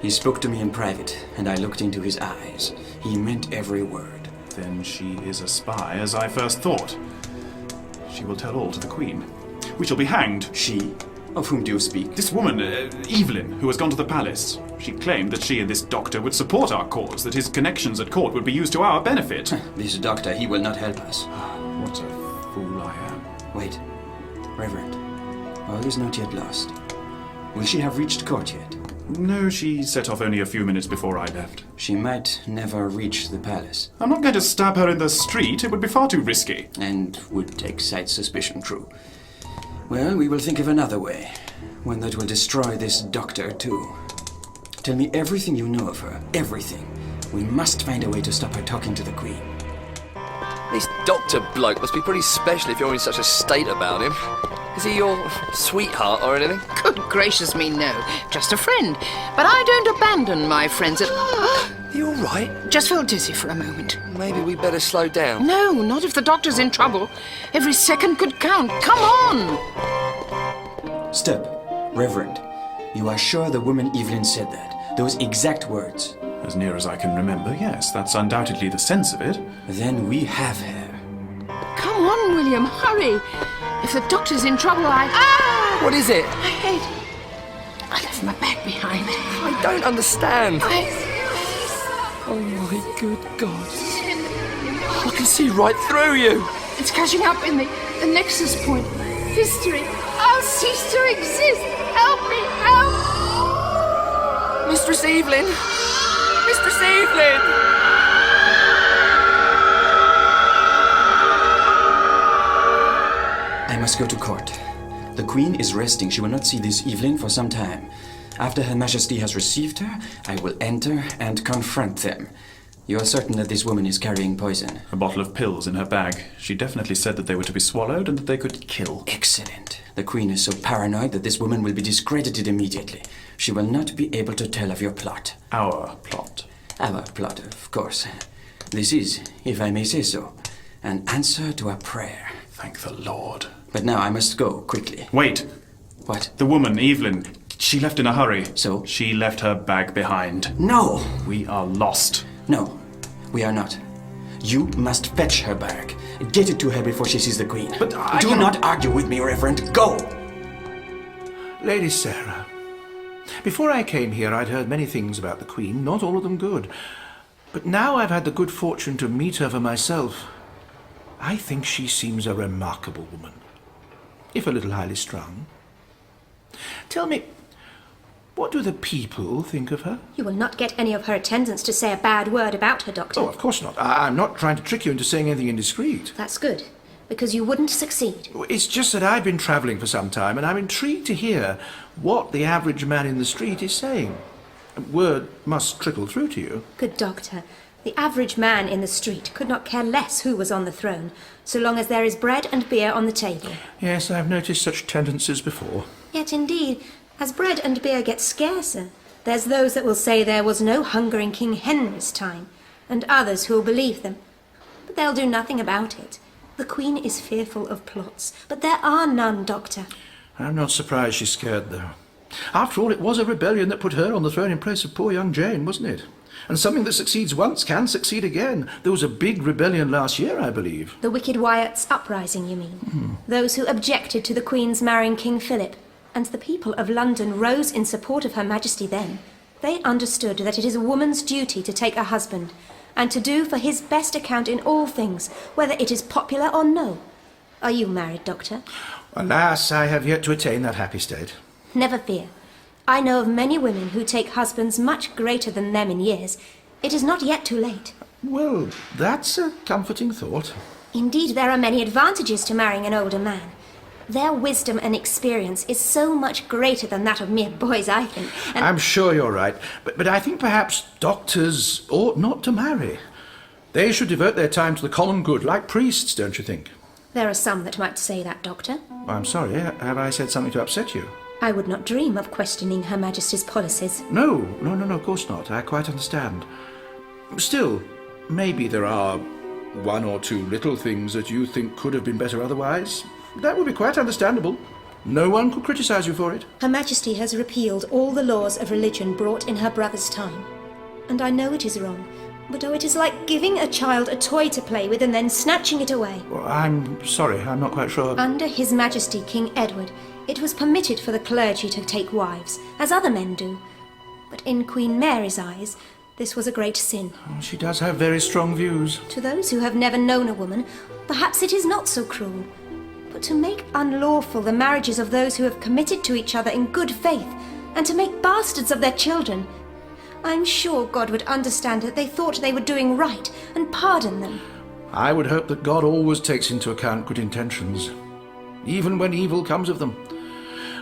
He spoke to me in private, and I looked into his eyes. He meant every word. Then she is a spy, as I first thought. She will tell all to the Queen. We shall be hanged. She? Of whom do you speak? This woman, Evelyn, who has gone to the palace. She claimed that she and this doctor would support our cause, that his connections at court would be used to our benefit. This doctor, he will not help us. What a fool I am. Wait. Reverend, all is not yet lost. Will she have reached court yet? No, she set off only a few minutes before I left. She might never reach the palace. I'm not going to stab her in the street. It would be far too risky. And would take side suspicion, true. Well, we will think of another way. One that will destroy this doctor, too. Tell me everything you know of her. Everything. We must find a way to stop her talking to the Queen. This doctor bloke must be pretty special if you're in such a state about him. Is he your sweetheart or anything? Good gracious me, no. Just a friend. But I don't abandon my friends at... Are you all right? Just felt dizzy for a moment. Maybe we better slow down. No, not if the doctor's in trouble. Every second could count. Come on! Stop. Reverend, you are sure the woman Evelyn said that? Those exact words? As near as I can remember, yes. That's undoubtedly the sense of it. Then we have her. Come on, William, hurry. If the doctor's in trouble, Ah! What is it? My head. I left my bag behind. I don't understand. Oh my good God. I can see right through you. It's catching up in the nexus point. History. I'll cease to exist. Help me, help! Mistress Evelyn! Mistress Evelyn! I must go to court. The Queen is resting. She will not see this Evelyn for some time. After Her Majesty has received her, I will enter and confront them. You are certain that this woman is carrying poison? A bottle of pills in her bag. She definitely said that they were to be swallowed and that they could kill. Excellent. The Queen is so paranoid that this woman will be discredited immediately. She will not be able to tell of your plot. Our plot. Our plot, of course. This is, if I may say so, an answer to a prayer. Thank the Lord. But now I must go, quickly. Wait. What? The woman, Evelyn, she left in a hurry. So? She left her bag behind. No! We are lost. No, we are not. You must fetch her bag. Get it to her before she sees the Queen. But I Do not argue with me, Reverend. Go! Lady Sarah, before I came here, I'd heard many things about the Queen, not all of them good. But now I've had the good fortune to meet her for myself. I think she seems a remarkable woman, if a little highly strung. Tell me, what do the people think of her? You will not get any of her attendants to say a bad word about her, Doctor. Oh, of course not. I'm not trying to trick you into saying anything indiscreet. That's good, because you wouldn't succeed. It's just that I've been travelling for some time, and I'm intrigued to hear what the average man in the street is saying. Word must trickle through to you. Good Doctor, the average man in the street could not care less who was on the throne, so long as there is bread and beer on the table. Yes, I've noticed such tendencies before. Yet indeed, as bread and beer get scarcer, there's those that will say there was no hunger in King Henry's time, and others who will believe them. But they'll do nothing about it. The Queen is fearful of plots, but there are none, Doctor. I'm not surprised she's scared, though. After all, it was a rebellion that put her on the throne in place of poor young Jane, wasn't it? And something that succeeds once can succeed again. There was a big rebellion last year, I believe. The Wicked Wyatt's uprising, you mean? Those who objected to the Queen's marrying King Philip. And the people of London rose in support of Her Majesty then. They understood that it is a woman's duty to take a husband, and to do for his best account in all things, whether it is popular or no. Are you married, Doctor? Alas, I have yet to attain that happy state. Never fear. I know of many women who take husbands much greater than them in years. It is not yet too late. Well, that's a comforting thought. Indeed, there are many advantages to marrying an older man. Their wisdom and experience is so much greater than that of mere boys, I think. And I'm sure you're right. But I think perhaps doctors ought not to marry. They should devote their time to the common good, like priests, don't you think? there are some that might say that, Doctor. I'm sorry, have I said something to upset you? I would not dream of questioning Her Majesty's policies. No, of course not. I quite understand. Still, maybe there are one or two little things that you think could have been better otherwise. That would be quite understandable. No one could criticise you for it. Her Majesty has repealed all the laws of religion brought in her brother's time. And I know it is wrong, But oh, it is like giving a child a toy to play with and then snatching it away. Well, I'm sorry, I'm not quite sure. Under His Majesty King Edward, it was permitted for the clergy to take wives, as other men do. But in Queen Mary's eyes, this was a great sin. She does have very strong views. To those who have never known a woman, perhaps it is not so cruel. But to make unlawful the marriages of those who have committed to each other in good faith, and to make bastards of their children, I'm sure God would understand that they thought they were doing right and pardon them. I would hope that God always takes into account good intentions, even when evil comes of them.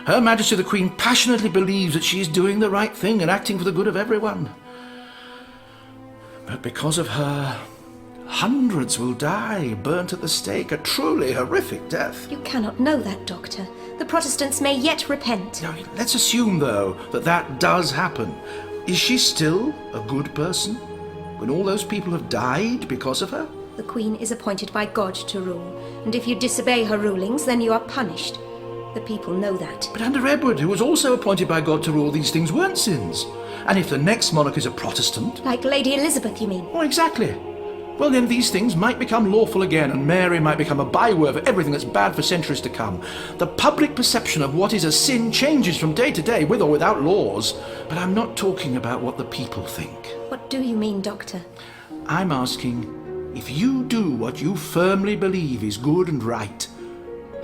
Her Majesty the Queen passionately believes that she is doing the right thing and acting for the good of everyone. But because of her, hundreds will die, burnt at the stake, a truly horrific death. You cannot know that, Doctor. The Protestants may yet repent. Now, let's assume, though, that that does happen. Is she still a good person when all those people have died because of her? The Queen is appointed by God to rule, and if you disobey her rulings, then you are punished. The people know that. But under Edward, who was also appointed by God to rule, these things weren't sins. And if the next monarch is a Protestant... Like Lady Elizabeth, you mean? Oh, exactly. Well, then these things might become lawful again, and Mary might become a byword for everything that's bad for centuries to come. The public perception of what is a sin changes from day to day, with or without laws. But I'm not talking about what the people think. What do you mean, Doctor? I'm asking, if you do what you firmly believe is good and right,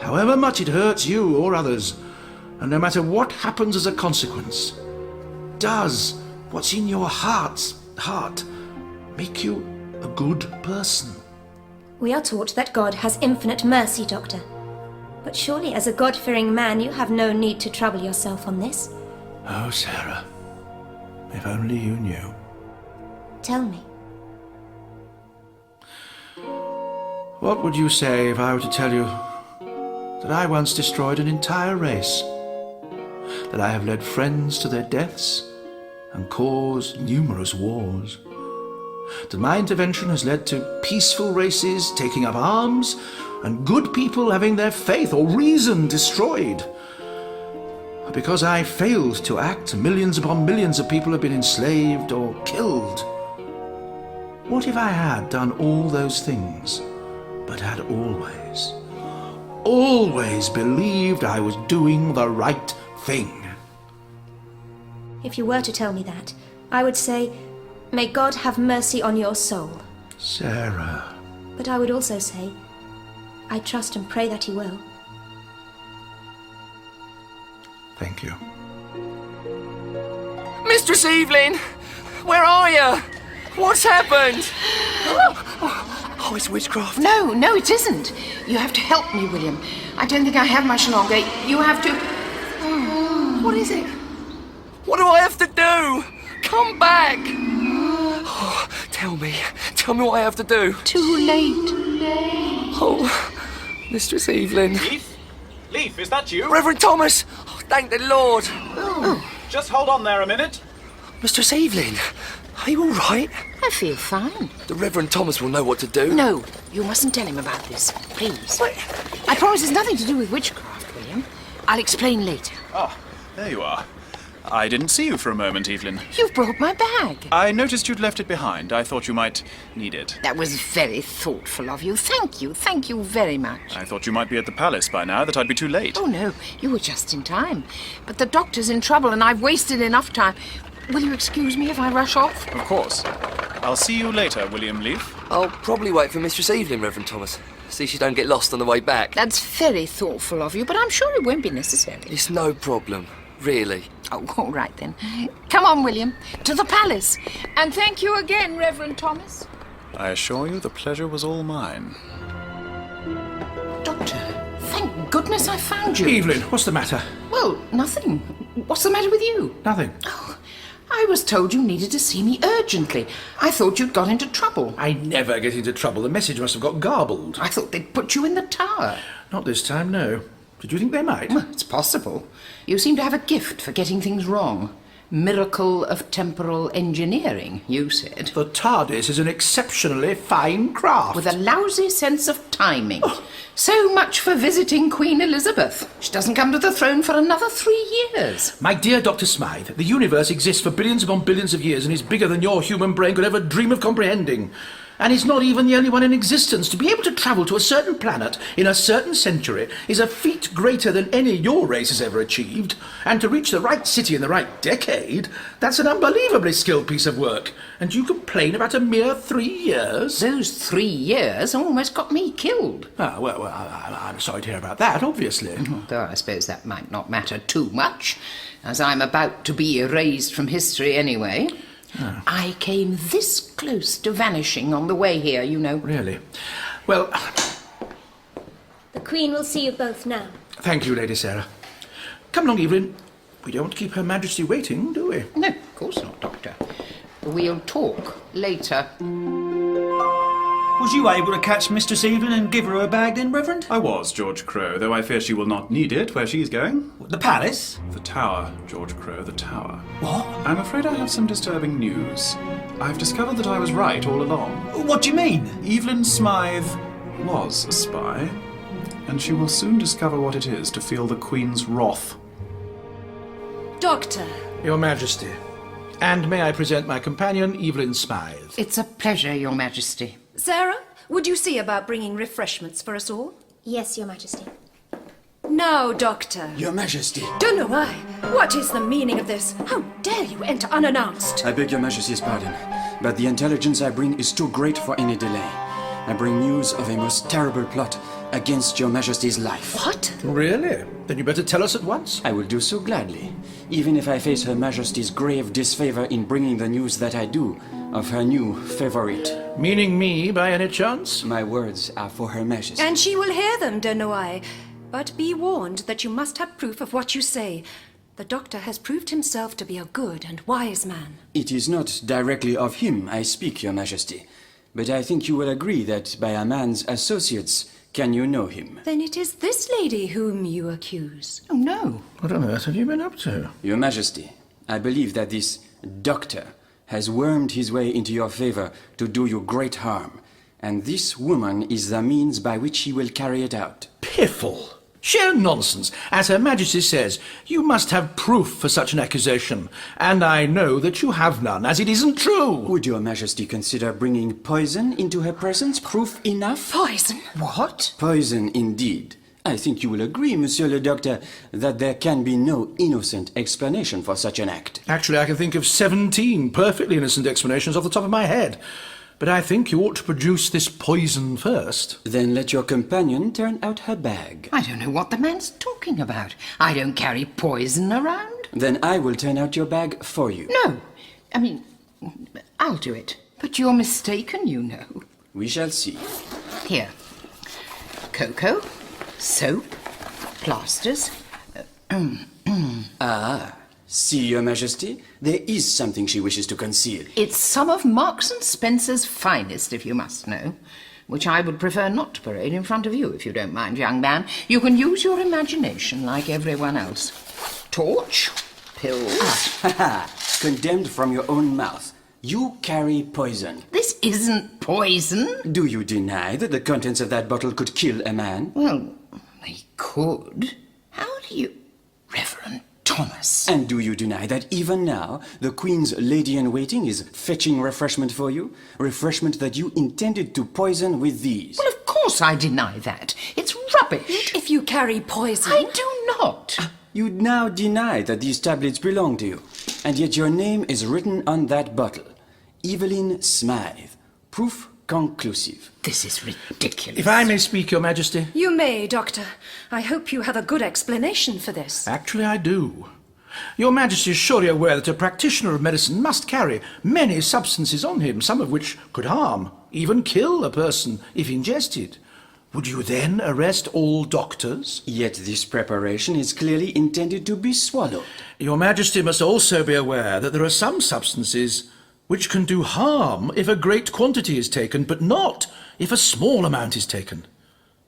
however much it hurts you or others, and no matter what happens as a consequence, does what's in your heart make you a good person? We are taught that God has infinite mercy, Doctor. But surely as a God-fearing man you have no need to trouble yourself on this. Oh, Sarah, if only you knew. Tell me. What would you say if I were to tell you that I once destroyed an entire race? That I have led friends to their deaths and caused numerous wars? That my intervention has led to peaceful races taking up arms and good people having their faith or reason destroyed? Because I failed to act, millions upon millions of people have been enslaved or killed. What if I had done all those things, but had always believed I was doing the right thing? If you were to tell me that, I would say, may God have mercy on your soul. Sarah. But I would also say, I trust and pray that He will. Thank you. Mistress Evelyn! Where are you? What's happened? Oh, it's witchcraft. No, it isn't. You have to help me, William. I don't think I have much longer. You have to... What is it? What do I have to do? Come back! Oh, tell me what I have to do. Too late. Oh, Mistress Evelyn. Leaf, is that you? Reverend Thomas! Oh, thank the Lord. Just hold on there a minute. Mistress Evelyn, are you all right? I feel fine. The Reverend Thomas will know what to do. No, you mustn't tell him about this, please. What? I promise it's nothing to do with witchcraft, William. I'll explain later. Ah, there you are. I didn't see you for a moment, Evelyn. You've brought my bag. I noticed you'd left it behind. I thought you might need it. That was very thoughtful of you. Thank you very much. I thought you might be at the palace by now, that I'd be too late. Oh, no, you were just in time. But the doctor's in trouble and I've wasted enough time. Will you excuse me if I rush off? Of course. I'll see you later, William Leaf. I'll probably wait for Mistress Evelyn, Reverend Thomas. See she don't get lost on the way back. That's very thoughtful of you, but I'm sure it won't be necessary. It's no problem, really. Oh, all right then. Come on, William, to the palace. And thank you again, Reverend Thomas. I assure you the pleasure was all mine. Doctor, thank goodness I found you. Evelyn, what's the matter? Well, nothing. What's the matter with you? Nothing. Oh, I was told you needed to see me urgently. I thought you'd got into trouble. I never get into trouble. The message must have got garbled. I thought they'd put you in the tower. Not this time, no. Did you think they might? Well, it's possible. You seem to have a gift for getting things wrong. Miracle of temporal engineering, you said. The TARDIS is an exceptionally fine craft. With a lousy sense of timing. So much for visiting Queen Elizabeth. She doesn't come to the throne for another 3 years. My dear Dr. Smythe, the universe exists for billions upon billions of years and is bigger than your human brain could ever dream of comprehending. And it's not even the only one in existence. To be able to travel to a certain planet in a certain century is a feat greater than any your race has ever achieved. And to reach the right city in the right decade, that's an unbelievably skilled piece of work. And you complain about a mere 3 years? Those 3 years almost got me killed. Well, I'm sorry to hear about that, obviously. Though I suppose that might not matter too much, as I'm about to be erased from history anyway. I came this close to vanishing on the way here, you know. Really? Well... The Queen will see you both now. Thank you, Lady Sarah. Come along, Evelyn. We don't want to keep Her Majesty waiting, do we? No, of course not, Doctor. We'll talk later. Was you able to catch Mistress Evelyn and give her her bag then, Reverend? I was, George Crow, though I fear she will not need it where she's going. The palace? The Tower, George Crow, the Tower. What? I'm afraid I have some disturbing news. I've discovered that I was right all along. What do you mean? Evelyn Smythe was a spy, and she will soon discover what it is to feel the Queen's wrath. Doctor. Your Majesty. And may I present my companion, Evelyn Smythe. It's a pleasure, Your Majesty. Sarah, would you see about bringing refreshments for us all? Yes, Your Majesty. Now, Doctor. Your Majesty. Don't know why. What is the meaning of this? How dare you enter unannounced? I beg Your Majesty's pardon, but the intelligence I bring is too great for any delay. I bring news of a most terrible plot against Your Majesty's life. What? Really? Then you better tell us at once. I will do so gladly, even if I face Her Majesty's grave disfavor in bringing the news that I do of her new favorite. Meaning me, by any chance? My words are for Her Majesty. And she will hear them, don't know I. But be warned that you must have proof of what you say. The Doctor has proved himself to be a good and wise man. It is not directly of him I speak, Your Majesty, but I think you will agree that by a man's associates can you know him. Then it is this lady whom you accuse. Oh, no. What on earth have you been up to? Your Majesty, I believe that this Doctor has wormed his way into your favor to do you great harm, and this woman is the means by which he will carry it out. Piffle! Sheer nonsense. As Her Majesty says, you must have proof for such an accusation, and I know that you have none, as it isn't true. Would Your Majesty consider bringing poison into her presence? Proof enough? Poison? What? Poison, indeed. I think you will agree, Monsieur le Docteur, that there can be no innocent explanation for such an act. Actually, I can think of 17 perfectly innocent explanations off the top of my head. But I think you ought to produce this poison first. Then let your companion turn out her bag. I don't know what the man's talking about. I don't carry poison around. Then I will turn out your bag for you. No. I mean, I'll do it. But you're mistaken, you know. We shall see. Here. Cocoa, soap, plasters. See, Your Majesty, there is something she wishes to conceal. It's some of Marks and Spencer's finest, if you must know, which I would prefer not to parade in front of you, if you don't mind, young man. You can use your imagination like everyone else. Torch, pills. Condemned from your own mouth. You carry poison. This isn't poison. Do you deny that the contents of that bottle could kill a man? Well, they could. How do you... Reverend Thomas. And do you deny that even now the Queen's lady-in-waiting is fetching refreshment for you? Refreshment that you intended to poison with these? Well, of course I deny that. It's rubbish. If you carry poison... I do not. You now deny that these tablets belong to you, and yet your name is written on that bottle. Evelyn Smythe. Proof conclusive. This is ridiculous. If I may speak, Your Majesty. You may, Doctor. I hope you have a good explanation for this. Actually, I do. Your Majesty is surely aware that a practitioner of medicine must carry many substances on him, some of which could harm, even kill a person if ingested. Would you then arrest all doctors? Yet this preparation is clearly intended to be swallowed. Your Majesty must also be aware that there are some substances which can do harm if a great quantity is taken, but not if a small amount is taken.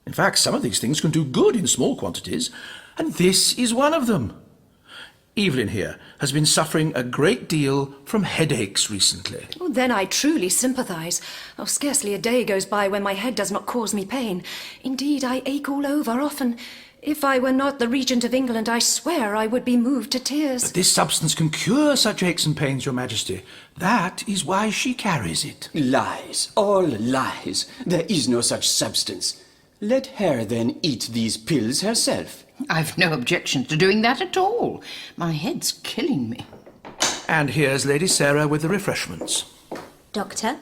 In fact, some of these things can do good in small quantities, and this is one of them. Evelyn here has been suffering a great deal from headaches recently. Oh, then I truly sympathise. Oh, scarcely a day goes by when my head does not cause me pain. Indeed, I ache all over often. If I were not the Regent of England, I swear I would be moved to tears. But this substance can cure such aches and pains, Your Majesty. That is why she carries it. Lies, all lies. There is no such substance. Let her then eat these pills herself. I've no objection to doing that at all. My head's killing me. And here's Lady Sarah with the refreshments. Doctor?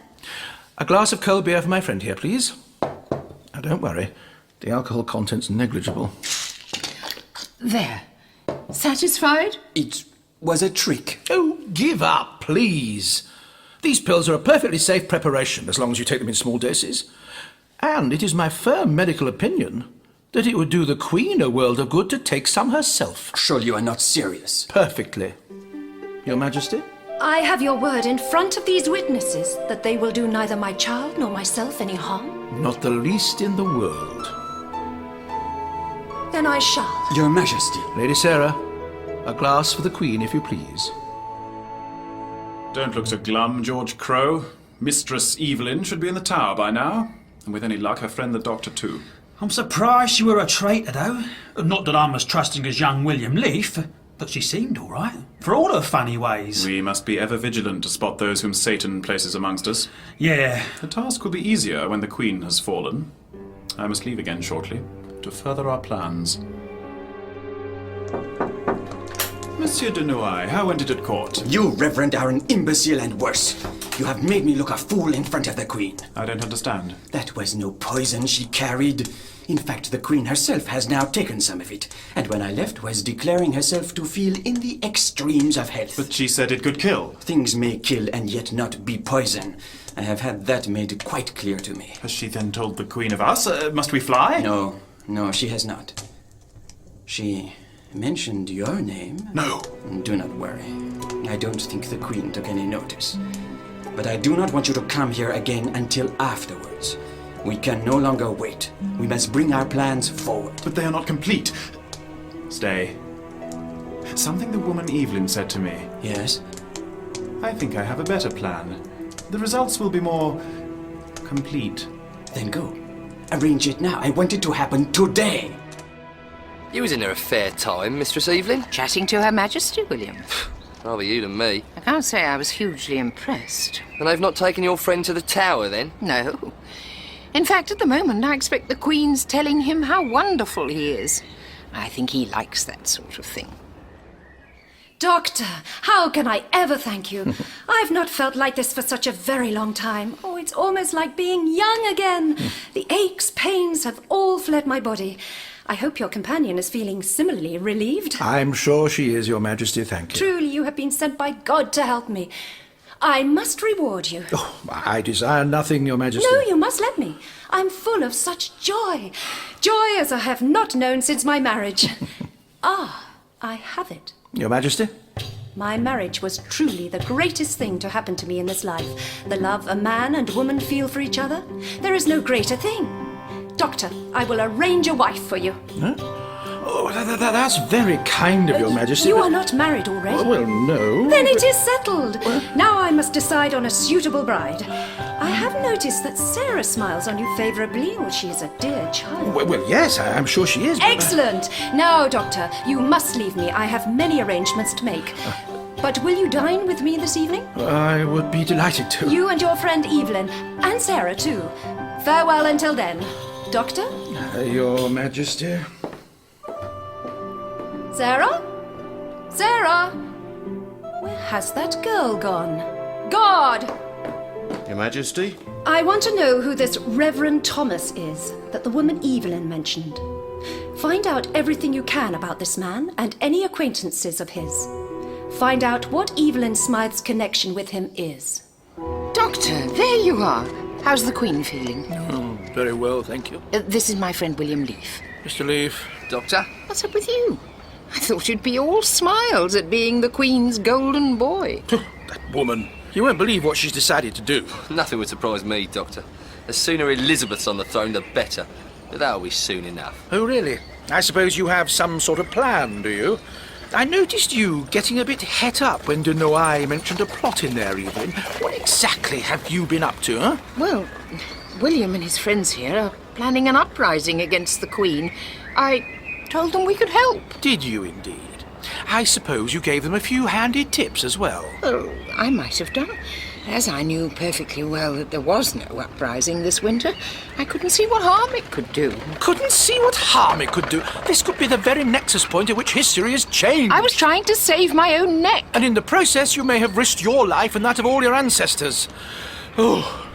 A glass of cold beer for my friend here, please. Now, don't worry. The alcohol content's negligible. There. Satisfied? It was a trick. Oh, give up, please. These pills are a perfectly safe preparation as long as you take them in small doses. And it is my firm medical opinion that it would do the Queen a world of good to take some herself. Surely you are not serious. Perfectly. Your Majesty? I have your word in front of these witnesses that they will do neither my child nor myself any harm? Not the least in the world. Then I shall. Your Majesty. Lady Sarah, a glass for the Queen, if you please. Don't look so glum, George Crow. Mistress Evelyn should be in the tower by now. And with any luck, her friend the Doctor too. I'm surprised she were a traitor, though. Not that I'm as trusting as young William Leaf, but she seemed all right, for all her funny ways. We must be ever vigilant to spot those whom Satan places amongst us. Yeah. The task will be easier when the Queen has fallen. I must leave again shortly to further our plans. Monsieur de Noailles, how went it at court? You, Reverend, are an imbecile and worse. You have made me look a fool in front of the Queen. I don't understand. That was no poison she carried. In fact, the Queen herself has now taken some of it, and when I left was declaring herself to feel in the extremes of health. But she said it could kill. Things may kill and yet not be poison. I have had that made quite clear to me. Has she then told the Queen of us? Must we fly? No, she has not. She mentioned your name. No. Do not worry. I don't think the Queen took any notice. But I do not want you to come here again until afterwards. We can no longer wait. We must bring our plans forward. But they are not complete. Stay. Something the woman Evelyn said to me. Yes? I think I have a better plan. The results will be more complete. Then go. Arrange it now. I want it to happen today. You was in there a fair time, Mistress Evelyn. Chatting to Her Majesty, William. Rather you than me. I can't say I was hugely impressed. And they've not taken your friend to the tower, then? No. In fact, at the moment, I expect the Queen's telling him how wonderful he is. I think he likes that sort of thing. Doctor, how can I ever thank you? I've not felt like this for such a very long time. Oh, it's almost like being young again. The aches, pains have all fled my body. I hope your companion is feeling similarly relieved. I'm sure she is, Your Majesty, thank you. Truly, you have been sent by God to help me. I must reward you. Oh, I desire nothing, Your Majesty. No, you must let me. I'm full of such joy. Joy as I have not known since my marriage. I have it. Your Majesty? My marriage was truly the greatest thing to happen to me in this life. The love a man and woman feel for each other. There is no greater thing. Doctor, I will arrange a wife for you. Huh? Oh, that's very kind of Your Majesty. You are not married already? Well, no. Then it is settled. Now I must decide on a suitable bride. I have noticed that Sarah smiles on you favourably. Oh, she is a dear child. Well, yes, I'm sure she is. Excellent. Now, Doctor, you must leave me. I have many arrangements to make. But will you dine with me this evening? I would be delighted to. You and your friend Evelyn, and Sarah too. Farewell until then. Doctor? Your Majesty. Sarah? Sarah? Where has that girl gone? God! Your Majesty? I want to know who this Reverend Thomas is that the woman Evelyn mentioned. Find out everything you can about this man and any acquaintances of his. Find out what Evelyn Smythe's connection with him is. Doctor, there you are. How's the Queen feeling? Oh, very well, thank you. This is my friend William Leaf. Mr. Leaf. Doctor? What's up with you? I thought you'd be all smiles at being the Queen's golden boy. That woman. You won't believe what she's decided to do. Nothing would surprise me, Doctor. The sooner Elizabeth's on the throne, the better. But that'll be soon enough. Oh, really? I suppose you have some sort of plan, do you? I noticed you getting a bit het up when de Noailles mentioned a plot in there, Evelyn. What exactly have you been up to, huh? Well, William and his friends here are planning an uprising against the Queen. I told them we could help. Did you indeed? I suppose you gave them a few handy tips as well. Oh, I might have done. As I knew perfectly well that there was no uprising this winter, I couldn't see what harm it could do. Couldn't see what harm it could do? This could be the very nexus point at which history has changed. I was trying to save my own neck. And in the process, you may have risked your life and that of all your ancestors. Oh,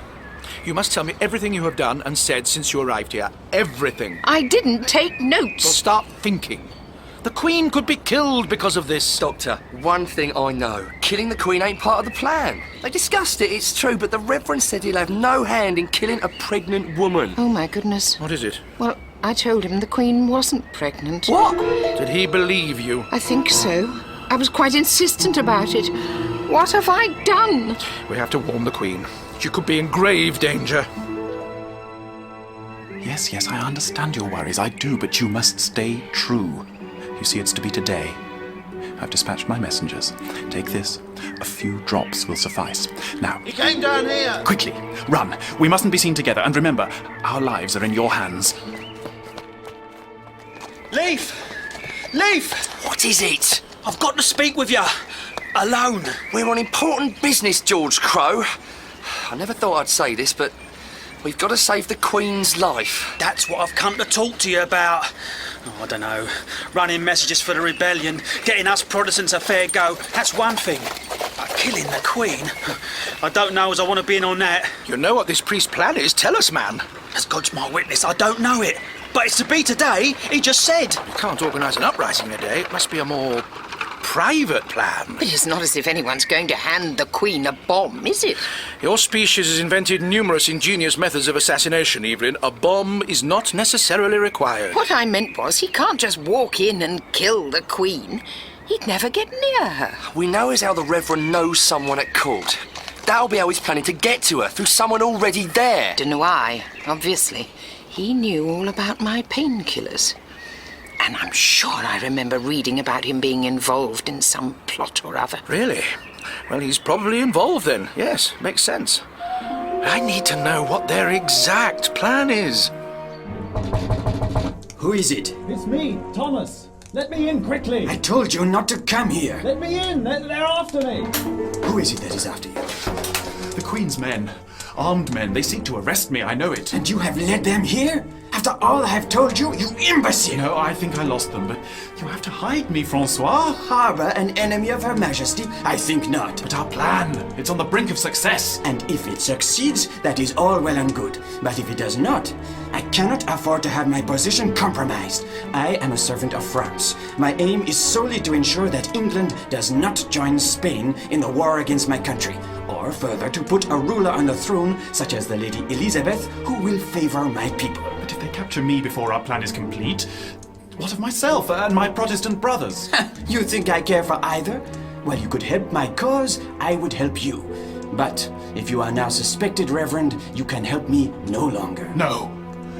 you must tell me everything you have done and said since you arrived here. Everything. I didn't take notes. Well, start thinking. The Queen could be killed because of this. Doctor, one thing I know. Killing the Queen ain't part of the plan. They discussed it, it's true, but the Reverend said he'll have no hand in killing a pregnant woman. Oh, my goodness. What is it? Well, I told him the Queen wasn't pregnant. What? Did he believe you? I think so. I was quite insistent about it. What have I done? We have to warn the Queen. She could be in grave danger. Yes, I understand your worries. I do, but you must stay true. You see, it's to be today. I've dispatched my messengers. Take this. A few drops will suffice. Now, He came down here! quickly, run. We mustn't be seen together. And remember, our lives are in your hands. Leaf! Leaf! What is it? I've got to speak with you. Alone. We're on important business, George Crow. I never thought I'd say this, but we've got to save the Queen's life. That's what I've come to talk to you about. Oh, I don't know. Running messages for the rebellion, getting us Protestants a fair go, that's one thing. But killing the Queen? I don't know as I want to be in on that. You know what this priest's plan is? Tell us, man. As God's my witness, I don't know it. But it's to be today, he just said. You can't organise an uprising today. It must be a more private plan. But it's not as if anyone's going to hand the Queen a bomb, is it? Your species has invented numerous ingenious methods of assassination, Evelyn. A bomb is not necessarily required. What I meant was he can't just walk in and kill the Queen. He'd never get near her. We know as how the Reverend knows someone at court. That'll be how he's planning to get to her, through someone already there. De Noailles, obviously. He knew all about my painkillers. And I'm sure I remember reading about him being involved in some plot or other. Really? Well, he's probably involved then. Yes, makes sense. I need to know what their exact plan is. Who is it? It's me, Thomas. Let me in quickly. I told you not to come here. Let me in. They're after me. Who is it that is after you? The Queen's men. Armed men. They seek to arrest me, I know it. And you have led them here? After all I have told you, you imbecile! No, I think I lost them, but you have to hide me, Francois. Harbor an enemy of Her Majesty? I think not. But our plan, it's on the brink of success. And if it succeeds, that is all well and good. But if it does not, I cannot afford to have my position compromised. I am a servant of France. My aim is solely to ensure that England does not join Spain in the war against my country, or further to put a ruler on the throne, such as the Lady Elizabeth, who will favor my people. But if they capture me before our plan is complete, what of myself and my Protestant brothers? You think I care for either? Well, you could help my cause, I would help you. But if you are now suspected, Reverend, you can help me no longer. No.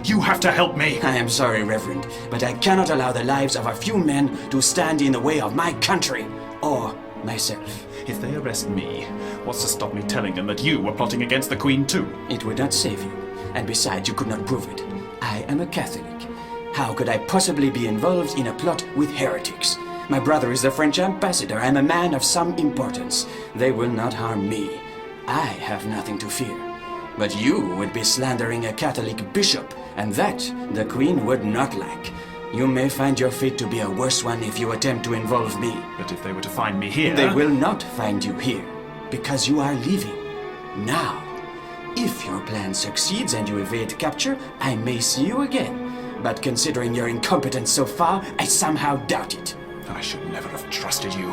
You have to help me. I am sorry, Reverend, but I cannot allow the lives of a few men to stand in the way of my country, or myself. If they arrest me, what's to stop me telling them that you were plotting against the Queen too? It would not save you, and besides, you could not prove it. I am a Catholic. How could I possibly be involved in a plot with heretics? My brother is the French ambassador. I am a man of some importance. They will not harm me. I have nothing to fear. But you would be slandering a Catholic bishop, and that the Queen would not like. You may find your fate to be a worse one if you attempt to involve me. But if they were to find me here... They will not find you here, because you are leaving. Now, if your plan succeeds and you evade capture, I may see you again. But considering your incompetence so far, I somehow doubt it. I should never have trusted you.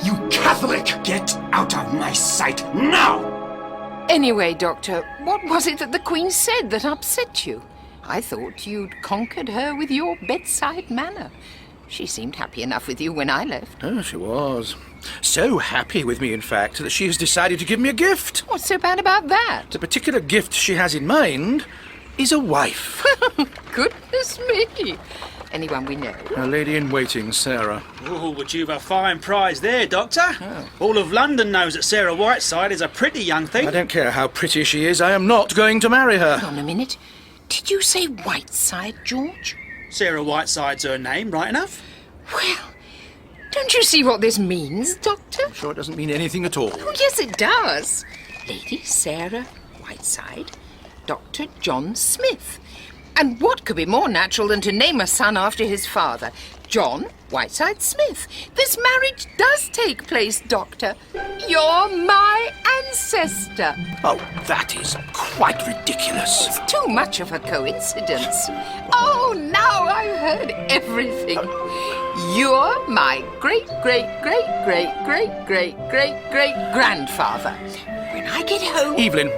You Catholic! Get out of my sight now! Anyway, Doctor, what was it that the Queen said that upset you? I thought you'd conquered her with your bedside manner. She seemed happy enough with you when I left. Oh, she was. So happy with me, in fact, that she has decided to give me a gift. What's so bad about that? The particular gift she has in mind is a wife. Goodness me! Anyone we know? A lady-in-waiting, Sarah. Oh, but you've a fine prize there, Doctor. All of London knows that Sarah Whiteside is a pretty young thing. I don't care how pretty she is, I am not going to marry her. Hold on a minute. Did you say Whiteside, George? Sarah Whiteside's her name, right enough? Well, don't you see what this means, Doctor? I'm sure it doesn't mean anything at all. Oh, yes, it does. Lady Sarah Whiteside, Dr. John Smith. And what could be more natural than to name a son after his father? John Whiteside Smith. This marriage does take place, Doctor. You're my ancestor. Oh, that is quite ridiculous. It's too much of a coincidence. Oh, now I've heard everything. You're my great-great-great-great-great-great-great-great-grandfather. When I get home... Evelyn,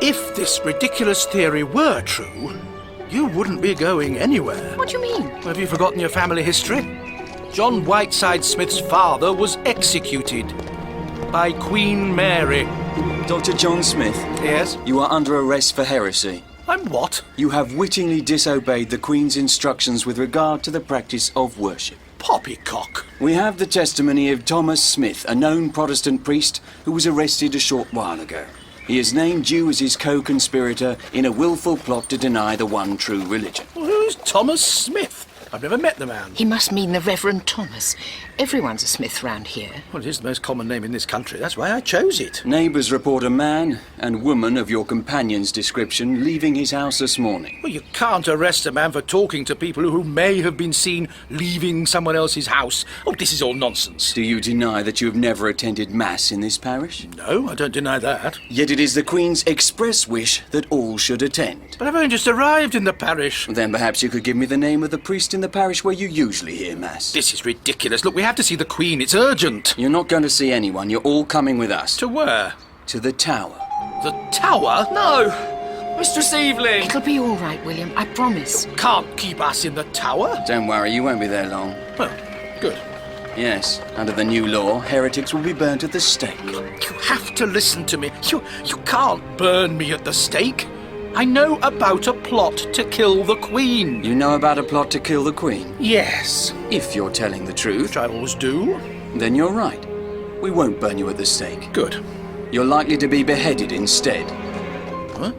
if this ridiculous theory were true, you wouldn't be going anywhere. What do you mean? Have you forgotten your family history? John Whiteside Smith's father was executed by Queen Mary. Dr. John Smith. Yes? You are under arrest for heresy. I'm what? You have wittingly disobeyed the Queen's instructions with regard to the practice of worship. Poppycock. We have the testimony of Thomas Smith, a known Protestant priest who was arrested a short while ago. He has named you as his co-conspirator in a willful plot to deny the one true religion. Well, who's Thomas Smith? I've never met the man. He must mean the Reverend Thomas. Everyone's a Smith round here. Well, it is the most common name in this country. That's why I chose it. Neighbours report a man and woman of your companion's description leaving his house this morning. Well, you can't arrest a man for talking to people who may have been seen leaving someone else's house. Oh, this is all nonsense. Do you deny that you have never attended Mass in this parish? No, I don't deny that. Yet it is the Queen's express wish that all should attend. But I've only just arrived in the parish. Then perhaps you could give me the name of the priest in the parish where you usually hear Mass. This is ridiculous. Look, we have to see the Queen. It's urgent. You're not going to see anyone. You're all coming with us. To where? To the Tower. The Tower? No! Mistress Evelyn! It'll be all right, William, I promise. Can't keep us in the Tower. Don't worry, you won't be there long. Well, good. Yes, under the new law, heretics will be burnt at the stake. You have to listen to me. You can't burn me at the stake. I know about a plot to kill the Queen. You know about a plot to kill the Queen? Yes. If you're telling the truth. Which I always do. Then you're right. We won't burn you at the stake. Good. You're likely to be beheaded instead. Huh?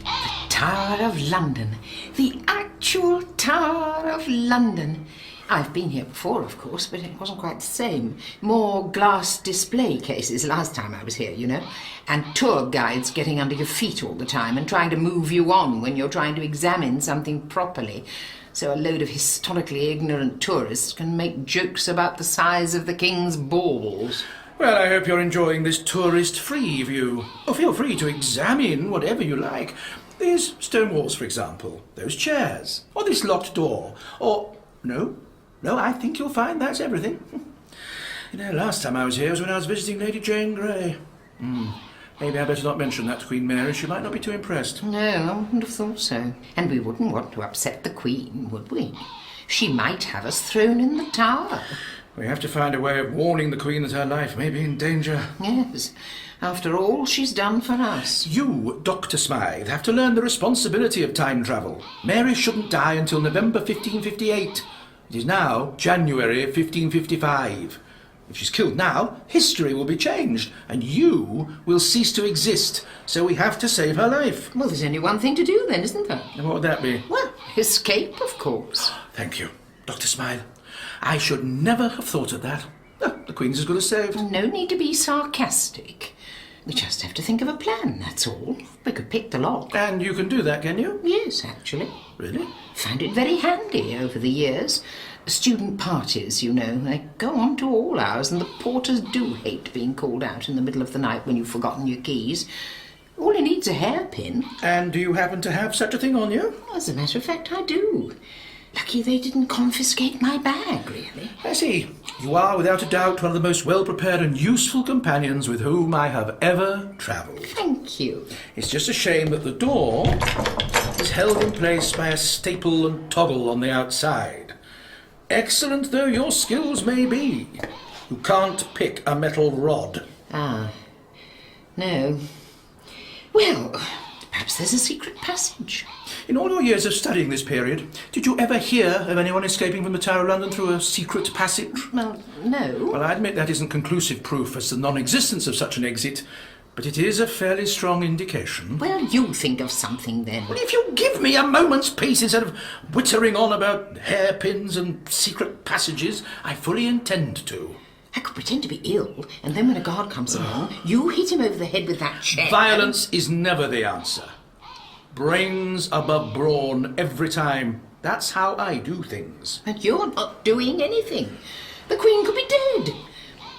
The Tower of London. The actual Tower of London. I've been here before, of course, but it wasn't quite the same. More glass display cases last time I was here, you know, and tour guides getting under your feet all the time and trying to move you on when you're trying to examine something properly. So a load of historically ignorant tourists can make jokes about the size of the King's balls. Well, I hope you're enjoying this tourist-free view. Oh, feel free to examine whatever you like. These stone walls, for example, those chairs, or this locked door, or... No, I think you'll find that's everything. You know, last time I was here was when I was visiting Lady Jane Grey. Maybe I better not mention that to Queen Mary. She might not be too impressed. No, I wouldn't have thought so. And we wouldn't want to upset the Queen, would we? She might have us thrown in the Tower. We have to find a way of warning the Queen that her life may be in danger. Yes, after all she's done for us. You, Dr. Smythe, have to learn the responsibility of time travel. Mary shouldn't die until November 1558. It is now January 1555. If she's killed now, history will be changed, and you will cease to exist. So we have to save her life. Well, there's only one thing to do then, isn't there? And what would that be? Well, escape, of course. Thank you, Dr. Smythe. I should never have thought of that. Oh, the Queen's as good as saved. No need to be sarcastic. We just have to think of a plan, that's all. We could pick the lock. And you can do that, can you? Yes, actually. Really? Found it very handy over the years. Student parties, you know, they go on to all hours, and the porters do hate being called out in the middle of the night when you've forgotten your keys. All you need's a hairpin. And do you happen to have such a thing on you? As a matter of fact, I do. Lucky they didn't confiscate my bag, really. I see. You are, without a doubt, one of the most well-prepared and useful companions with whom I have ever travelled. Thank you. It's just a shame that the door is held in place by a staple and toggle on the outside. Excellent though your skills may be, you can't pick a metal rod. Ah, no. Well, perhaps there's a secret passage. In all your years of studying this period, did you ever hear of anyone escaping from the Tower of London through a secret passage? Well, no. Well, I admit that isn't conclusive proof as to the non-existence of such an exit, but it is a fairly strong indication. Well, you think of something then. Well, if you give me a moment's peace instead of whittering on about hairpins and secret passages, I fully intend to. I could pretend to be ill, and then when a guard comes along, you hit him over the head with that chair. Violence is never the answer. Brains above brawn every time. That's how I do things. And you're not doing anything. The Queen could be dead.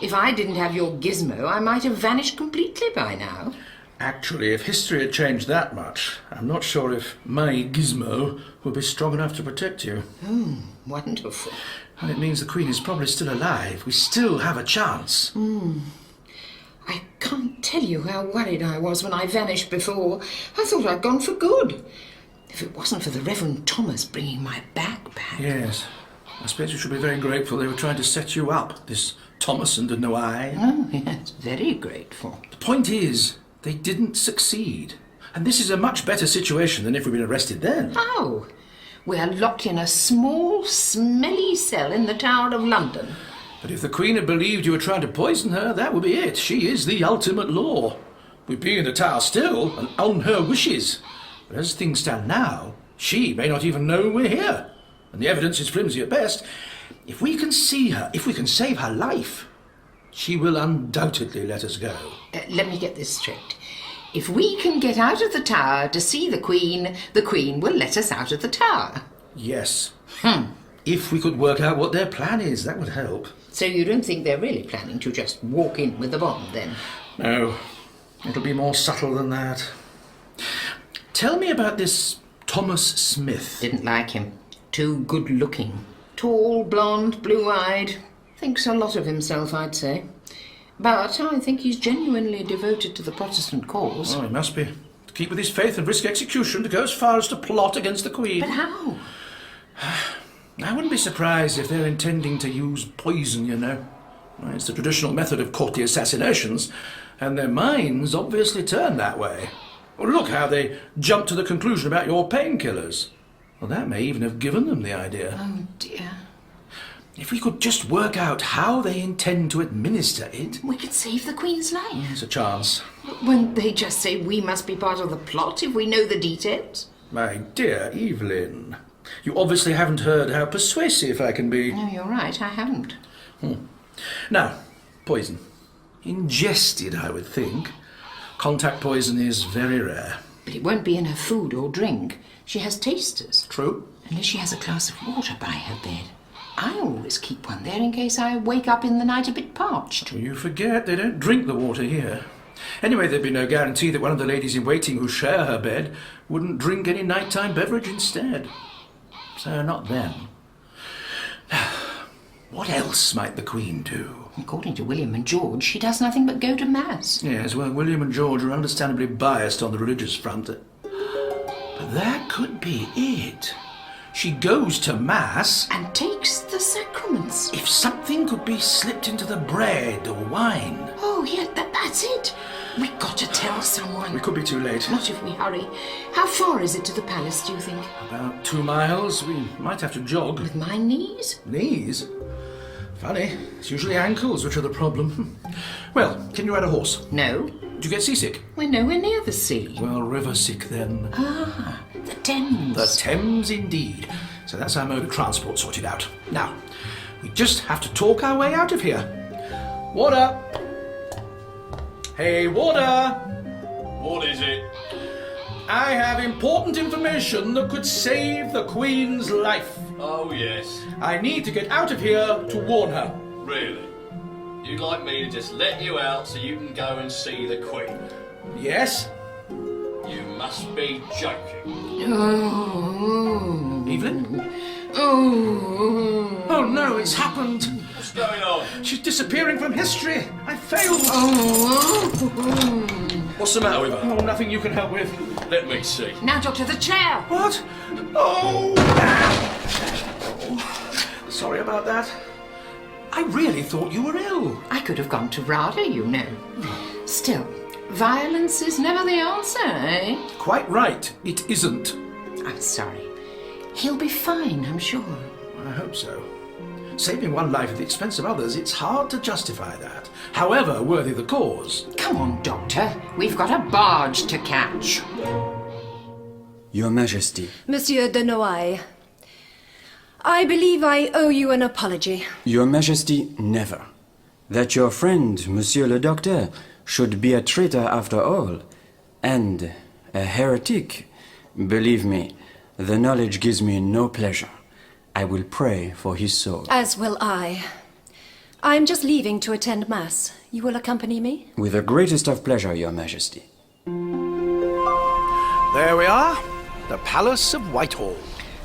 If I didn't have your gizmo, I might have vanished completely by now. Actually, if history had changed that much, I'm not sure if my gizmo would be strong enough to protect you. Wonderful. And it means the Queen is probably still alive. We still have a chance. I can't tell you how worried I was when I vanished before. I thought I'd gone for good. If it wasn't for the Reverend Thomas bringing my backpack. Yes. I suppose you should be very grateful they were trying to set you up, this Thomas and Noai. Oh, yes, very grateful. The point is, they didn't succeed. And this is a much better situation than if we'd been arrested then. How? We're locked in a small, smelly cell in the Tower of London. But if the Queen had believed you were trying to poison her, that would be it. She is the ultimate law. We'd be in the Tower still, and on her wishes. But as things stand now, she may not even know we're here. And the evidence is flimsy at best. If we can see her, if we can save her life, she will undoubtedly let us go. Let me get this straight. If we can get out of the tower to see the Queen will let us out of the tower. Yes. If we could work out what their plan is, that would help. So you don't think they're really planning to just walk in with the bomb, then? No. It'll be more subtle than that. Tell me about this Thomas Smith. Didn't like him. Too good-looking. Tall, blonde, blue-eyed. Thinks a lot of himself, I'd say. But I think he's genuinely devoted to the Protestant cause. Oh, he must be. To keep with his faith and risk execution, to go as far as to plot against the Queen. But how? I wouldn't be surprised if they're intending to use poison, you know. It's the traditional method of courtly assassinations, and their minds obviously turn that way. Well, look how they jumped to the conclusion about your painkillers. Well, that may even have given them the idea. Oh, dear. If we could just work out how they intend to administer it... We could save the Queen's life. There's a chance. Won't they just say we must be part of the plot if we know the details? My dear Evelyn, you obviously haven't heard how persuasive I can be. No, you're right, I haven't. Now, poison. Ingested, I would think. Contact poison is very rare. But it won't be in her food or drink. She has tasters. True. Unless she has a glass of water by her bed. I always keep one there in case I wake up in the night a bit parched. You forget they don't drink the water here. Anyway, there'd be no guarantee that one of the ladies in waiting who share her bed wouldn't drink any nighttime beverage instead. So not them. What else might the Queen do? According to William and George, she does nothing but go to Mass. Yes, well, William and George are understandably biased on the religious front. But that could be it. She goes to Mass... and takes the sacraments. If something could be slipped into the bread or wine... Oh, yeah, that's it. We've got to tell someone. We could be too late. Not if we hurry. How far is it to the palace, do you think? About 2 miles. We might have to jog. With my knees? Knees? Funny. It's usually ankles which are the problem. Well, can you ride a horse? No. Do you get seasick? We're nowhere near the sea. Well, river sick then. Ah, the Thames. The Thames indeed. So that's our mode of transport sorted out. Now, we just have to talk our way out of here. Water! Hey, water! What is it? I have important information that could save the Queen's life. Oh, yes. I need to get out of here to warn her. Really? You'd like me to just let you out so you can go and see the Queen? Yes? You must be joking. Oh. Evelyn? Oh. Oh no, it's happened. What's going on? She's disappearing from history. I failed. Oh. What's the matter with her? Oh, nothing you can help with. Let me see. Now, Doctor, the chair. What? Oh! Sorry about that. I really thought you were ill. I could have gone to RADA, you know. Still, violence is never the answer, eh? Quite right, it isn't. I'm sorry. He'll be fine, I'm sure. I hope so. Saving one life at the expense of others, it's hard to justify that. However worthy the cause. Come on, Doctor. We've got a barge to catch. Your Majesty. Monsieur de Noailles, I believe I owe you an apology. Your Majesty, never. That your friend, Monsieur le Docteur, should be a traitor after all, and a heretic. Believe me, the knowledge gives me no pleasure. I will pray for his soul. As will I. I'm just leaving to attend Mass. You will accompany me? With the greatest of pleasure, Your Majesty. There we are. The Palace of Whitehall.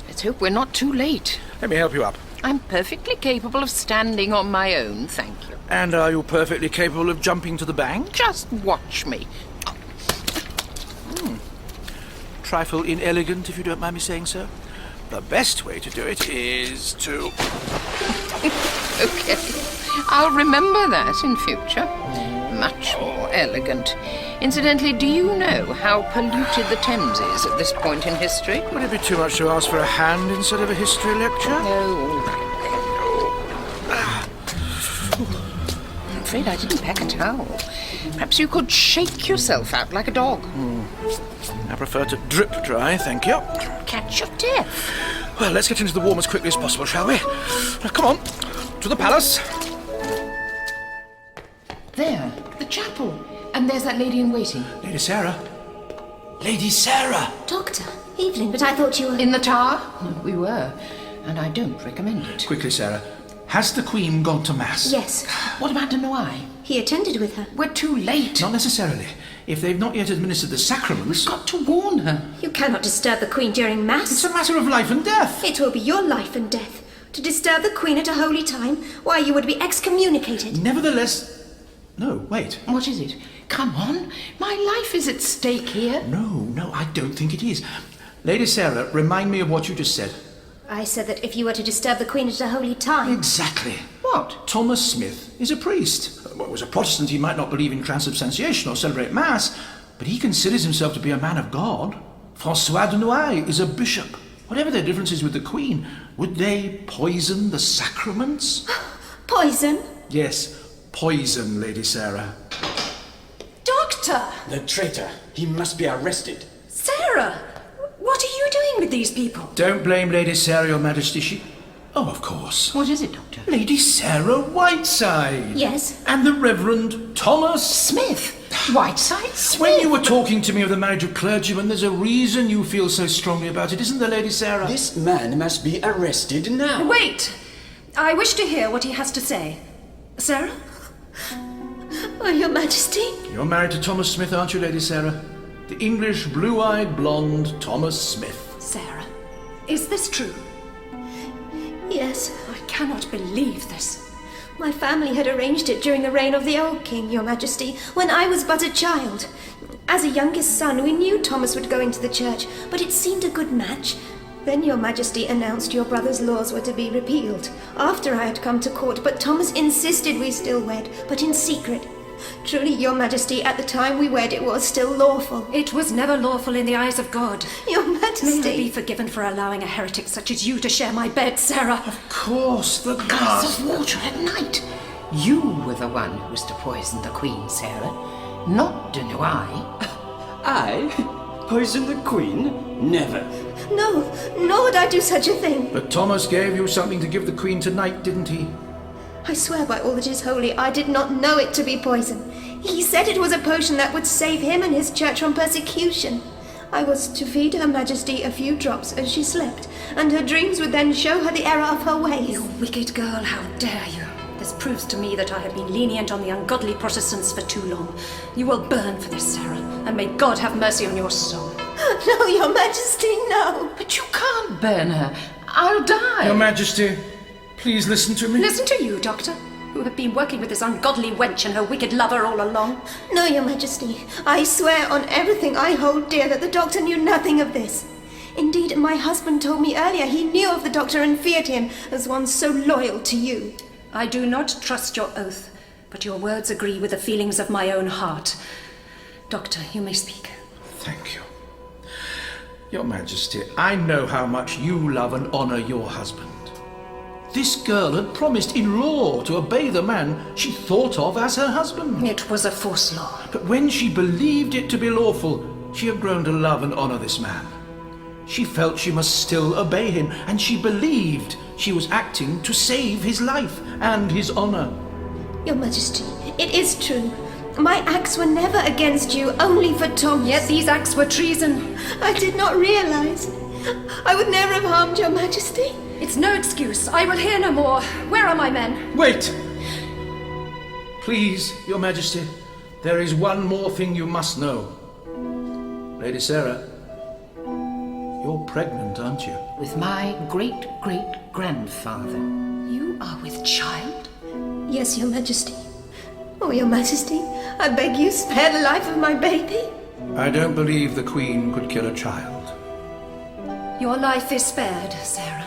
Let's hope we're not too late. Let me help you up. I'm perfectly capable of standing on my own, thank you. And are you perfectly capable of jumping to the bank? Just watch me. Trifle inelegant, if you don't mind me saying so. The best way to do it is to... Okay. I'll remember that in future. Much more elegant. Incidentally, do you know how polluted the Thames is at this point in history? Would it be too much to ask for a hand instead of a history lecture? No. I'm afraid I didn't pack a towel. Perhaps you could shake yourself out like a dog. I prefer to drip dry, thank you. Catch your death. Well, let's get into the warm as quickly as possible, shall we? Now, come on, to the palace. There, the chapel. And there's that lady in waiting. Lady Sarah. Lady Sarah! Doctor, Evelyn, but I thought you were... In the tower? We were. And I don't recommend it. Quickly, Sarah. Has the Queen gone to Mass? Yes. What about de Noailles? He attended with her. We're too late. Not necessarily. If they've not yet administered the sacraments... We've got to warn her. You cannot disturb the Queen during Mass. It's a matter of life and death. It will be your life and death. To disturb the Queen at a holy time, why, you would be excommunicated. Nevertheless... No, wait. What is it? Come on. My life is at stake here. No, I don't think it is. Lady Sarah, remind me of what you just said. I said that if you were to disturb the Queen at a holy time... Exactly. What? Thomas Smith is a priest. Well, as a Protestant, he might not believe in transubstantiation or celebrate Mass, but he considers himself to be a man of God. François de Noailles is a bishop. Whatever their differences with the Queen, would they poison the sacraments? Poison? Yes, poison, Lady Sarah. Doctor! The traitor. He must be arrested. Sarah! What are you doing with these people? Don't blame Lady Sarah, Your Majesty. She... Oh, of course. What is it, Doctor? Lady Sarah Whiteside. Yes. And the Reverend Thomas Smith. Whiteside Smith. When you were talking to me of the marriage of clergymen, there's a reason you feel so strongly about it, isn't there, Lady Sarah? This man must be arrested now. Wait! I wish to hear what he has to say. Sarah? Oh, Your Majesty. You're married to Thomas Smith, aren't you, Lady Sarah? The English blue-eyed blonde Thomas Smith. Sarah, is this true? Yes. I cannot believe this. My family had arranged it during the reign of the old king, Your Majesty, when I was but a child. As a youngest son, we knew Thomas would go into the church, but it seemed a good match. Then Your Majesty announced your brother's laws were to be repealed, after I had come to court, but Thomas insisted we still wed, but in secret. Truly, Your Majesty, at the time we wed, it was still lawful. It was never lawful in the eyes of God. Your Majesty... May I be forgiven for allowing a heretic such as you to share my bed, Sarah? Of course, the glass of water at night. You were the one who was to poison the Queen, Sarah, not de Noailles. I? Poison the Queen? Never. No, nor would I do such a thing. But Thomas gave you something to give the Queen tonight, didn't he? I swear by all that is holy, I did not know it to be poison. He said it was a potion that would save him and his church from persecution. I was to feed Her Majesty a few drops as she slept, and her dreams would then show her the error of her ways. You wicked girl, how dare you? This proves to me that I have been lenient on the ungodly Protestants for too long. You will burn for this, Sarah, and may God have mercy on your soul. No, Your Majesty, no. But you can't burn her. I'll die. Your Majesty, please listen to me. Listen to you, Doctor, who have been working with this ungodly wench and her wicked lover all along. No, Your Majesty. I swear on everything I hold dear that the doctor knew nothing of this. Indeed, my husband told me earlier he knew of the doctor and feared him as one so loyal to you. I do not trust your oath, but your words agree with the feelings of my own heart. Doctor, you may speak. Thank you. Your Majesty, I know how much you love and honour your husband. This girl had promised in law to obey the man she thought of as her husband. It was a false law. But when she believed it to be lawful, she had grown to love and honour this man. She felt she must still obey him, and she believed she was acting to save his life and his honour. Your Majesty, it is true. My acts were never against you, only for Thomas. Yet these acts were treason. I did not realize. I would never have harmed your Majesty. It's no excuse. I will hear no more. Where are my men? Wait! Please, Your Majesty, there is one more thing you must know. Lady Sarah, you're pregnant, aren't you? With my great-great-grandfather. You are with child? Yes, Your Majesty. Oh, Your Majesty, I beg you, spare the life of my baby. I don't believe the Queen could kill a child. Your life is spared, Sarah.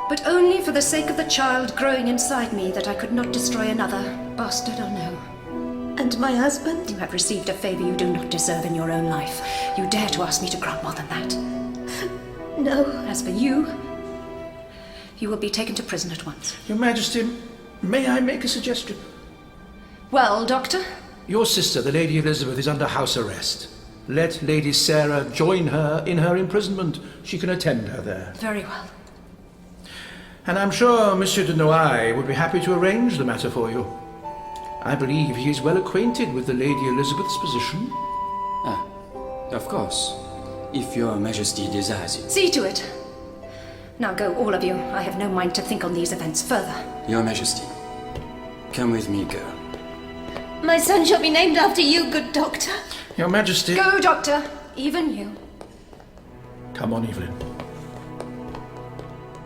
But only for the sake of the child growing inside me that I could not destroy another, bastard or no. And my husband? You have received a favour you do not deserve in your own life. You dare to ask me to grant more than that? No. As for you, you will be taken to prison at once. Your Majesty, may I make a suggestion? Well, Doctor? Your sister, the Lady Elizabeth, is under house arrest. Let Lady Sarah join her in her imprisonment. She can attend her there. Very well. And I'm sure Monsieur de Noailles would be happy to arrange the matter for you. I believe he is well acquainted with the Lady Elizabeth's position. Ah, of course. If your Majesty desires it. See to it. Now go, all of you. I have no mind to think on these events further. Your Majesty, come with me, girl. My son shall be named after you, good doctor. Your Majesty... Go, Doctor. Even you. Come on, Evelyn.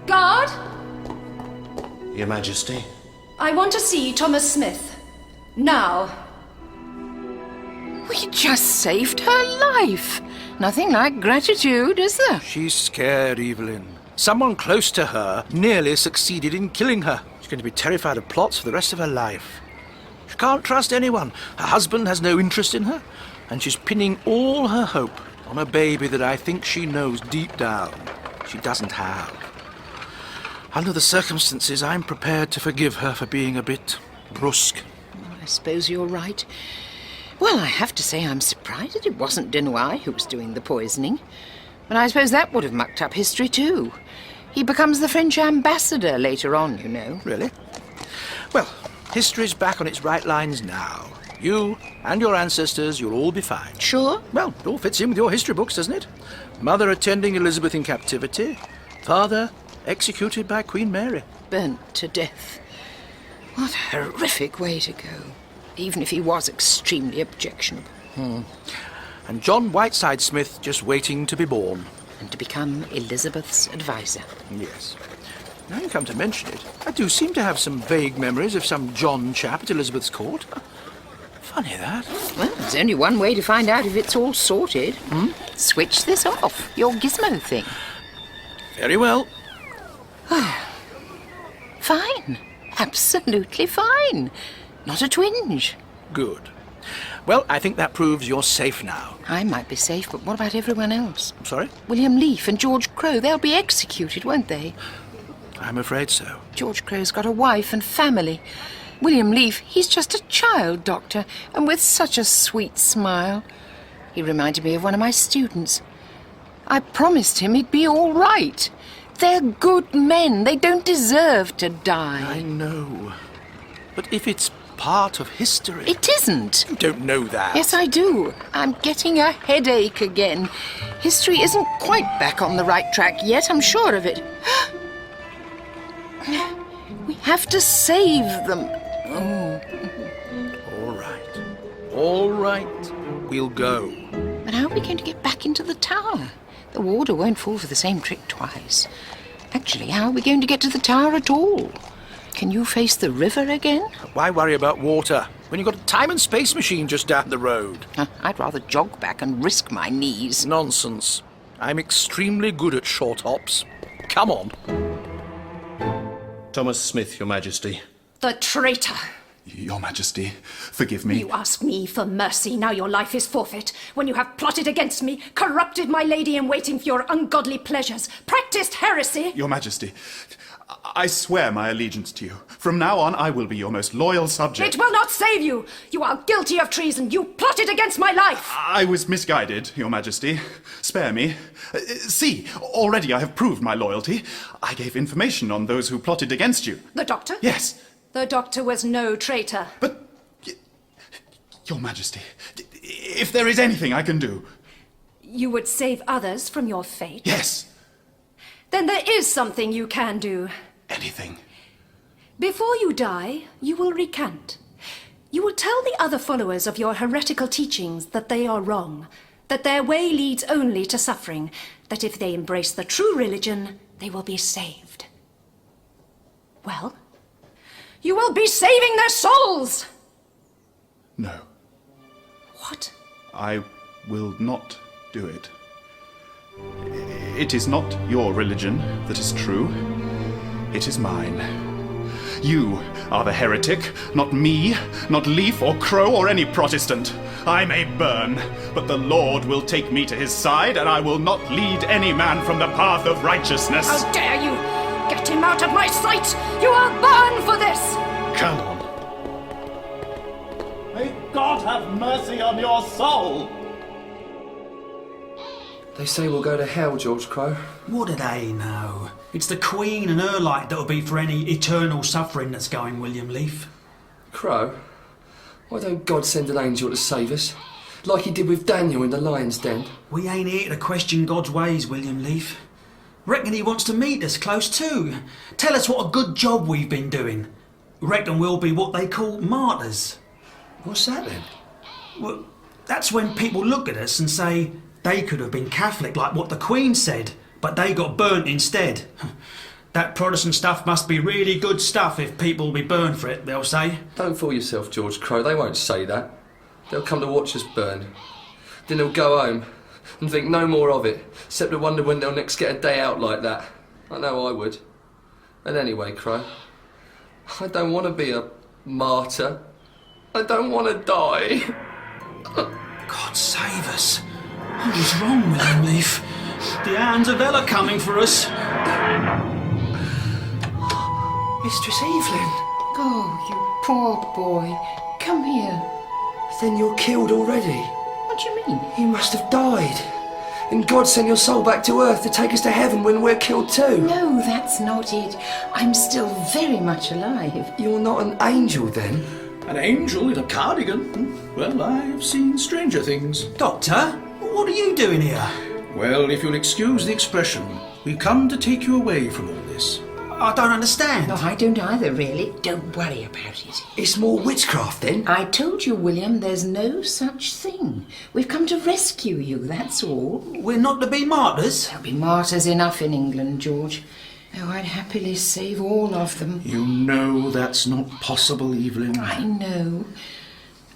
Guard! Your Majesty. I want to see Thomas Smith. Now. We just saved her life. Nothing like gratitude, is there? She's scared, Evelyn. Someone close to her nearly succeeded in killing her. She's going to be terrified of plots for the rest of her life. She can't trust anyone. Her husband has no interest in her, and she's pinning all her hope on a baby that I think she knows deep down she doesn't have. Under the circumstances, I'm prepared to forgive her for being a bit brusque. I suppose you're right. Well, I have to say I'm surprised that it wasn't de Noailles who was doing the poisoning. But I suppose that would have mucked up history too. He becomes the French ambassador later on, you know. Really? Well, history's back on its right lines now. You and your ancestors, you'll all be fine. Sure? Well, it all fits in with your history books, doesn't it? Mother attending Elizabeth in captivity. Father executed by Queen Mary. Burnt to death. What a horrific way to go. Even if he was extremely objectionable. And John Whiteside Smith just waiting to be born. And to become Elizabeth's advisor. Yes. Now you come to mention it, I do seem to have some vague memories of some John chap at Elizabeth's court. Funny that. Well, there's only one way to find out if it's all sorted. Switch this off, your gizmo thing. Very well. Fine. Absolutely fine. Not a twinge. Good. Well, I think that proves you're safe now. I might be safe, but what about everyone else? Sorry? William Leaf and George Crowe, they'll be executed, won't they? I'm afraid so. George Crowe's got a wife and family. William Leaf, he's just a child doctor, and with such a sweet smile. He reminded me of one of my students. I promised him he'd be all right. They're good men. They don't deserve to die. I know. But if it's part of history... It isn't. You don't know that. Yes, I do. I'm getting a headache again. History isn't quite back on the right track yet, I'm sure of it. We have to save them. All right. All right. We'll go. But how are we going to get back into the tower? The warder won't fall for the same trick twice. Actually, how are we going to get to the tower at all? Can you face the river again? Why worry about water when you've got a time and space machine just down the road? I'd rather jog back and risk my knees. Nonsense. I'm extremely good at short hops. Come on. Thomas Smith, Your Majesty. The traitor. Your Majesty, forgive me. You ask me for mercy, now your life is forfeit, when you have plotted against me, corrupted my lady in waiting for your ungodly pleasures, practiced heresy. Your Majesty, I swear my allegiance to you. From now on, I will be your most loyal subject. It will not save you. You are guilty of treason. You plotted against my life. I was misguided, Your Majesty. Spare me. See, already I have proved my loyalty. I gave information on those who plotted against you. The doctor? Yes. The doctor was no traitor. But, Your Majesty, if there is anything I can do... You would save others from your fate? Yes. Then there is something you can do. Anything. Before you die, you will recant. You will tell the other followers of your heretical teachings that they are wrong, that their way leads only to suffering, that if they embrace the true religion, they will be saved. Well, you will be saving their souls! No. What? I will not do it. It is not your religion that is true. It is mine. You are the heretic, not me, not Leaf or Crow or any Protestant. I may burn, but the Lord will take me to his side, and I will not lead any man from the path of righteousness. How dare you! Get him out of my sight! You are burned for this! Come on. May God have mercy on your soul! They say we'll go to hell, George Crow. What do they know? It's the Queen and her light that'll be for any eternal suffering that's going, William Leaf. Crow? Why don't God send an angel to save us? Like he did with Daniel in the lion's den. We ain't here to question God's ways, William Leaf. Reckon he wants to meet us close too. Tell us what a good job we've been doing. Reckon we'll be what they call martyrs. What's that then? Well, that's when people look at us and say they could have been Catholic like what the Queen said, but they got burnt instead. That Protestant stuff must be really good stuff if people will be burned for it, they'll say. Don't fool yourself, George Crow. They won't say that. They'll come to watch us burn. Then they'll go home and think no more of it, except to wonder when they'll next get a day out like that. I know I would. And anyway, Crow, I don't want to be a martyr. I don't want to die. God save us. What is wrong, William Leaf? The hounds of hell are coming for us. Mistress Evelyn. Oh, you poor boy. Come here. Then you're killed already. What do you mean? You must have died. And God sent your soul back to earth to take us to heaven when we're killed too. No, that's not it. I'm still very much alive. You're not an angel then? An angel in a cardigan? Well, I've seen stranger things. Doctor, what are you doing here? Well, if you'll excuse the expression, we come to take you away from all this. I don't understand. No, I don't either, really. Don't worry about it. It's more witchcraft then? I told you, William, there's no such thing. We've come to rescue you, that's all. We're not to be martyrs? There'll be martyrs enough in England, George. Oh, I'd happily save all of them. You know that's not possible, Evelyn. I know.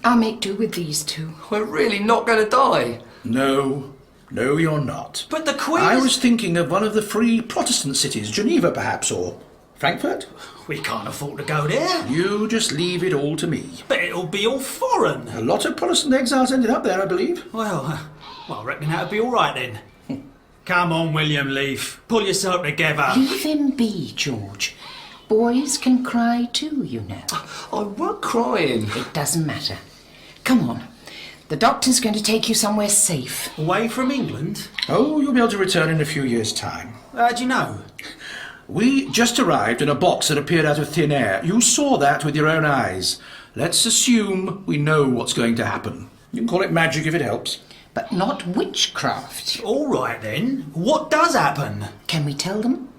I'll make do with these two. We're really not going to die. No, you're not. But the Queen... I was thinking of one of the free Protestant cities, Geneva perhaps, or Frankfurt. We can't afford to go there. You just leave it all to me. But it'll be all foreign. A lot of Protestant exiles ended up there, I believe. Well, I reckon that'll be all right then. Come on, William Leaf. Pull yourself together. Leave him be, George. Boys can cry too, you know. I weren't crying. It doesn't matter. Come on. The doctor's going to take you somewhere safe. Away from England? Oh, you'll be able to return in a few years' time. How do you know? We just arrived in a box that appeared out of thin air. You saw that with your own eyes. Let's assume we know what's going to happen. You can call it magic if it helps. But not witchcraft. All right then. What does happen? Can we tell them?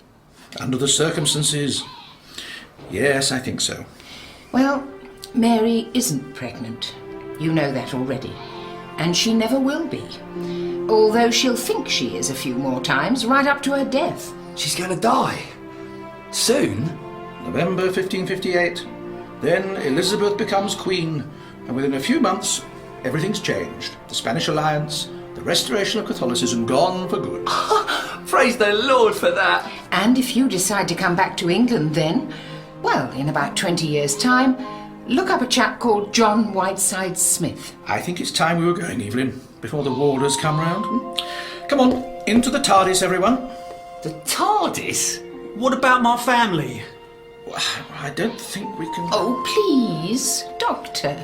Under the circumstances, yes, I think so. Well, Mary isn't pregnant. You know that already. And she never will be. Although she'll think she is a few more times, right up to her death. She's going to die. Soon? November 1558. Then Elizabeth becomes queen, and within a few months, everything's changed. The Spanish alliance, the restoration of Catholicism, gone for good. Praise the Lord for that. And if you decide to come back to England then, well, in about 20 years' time, Look up a chap called John Whiteside Smith. I think it's time we were going, Evelyn, before the warders come round. Come on, into the TARDIS, everyone. The TARDIS? What about my family? I don't think we can... Oh, please, Doctor.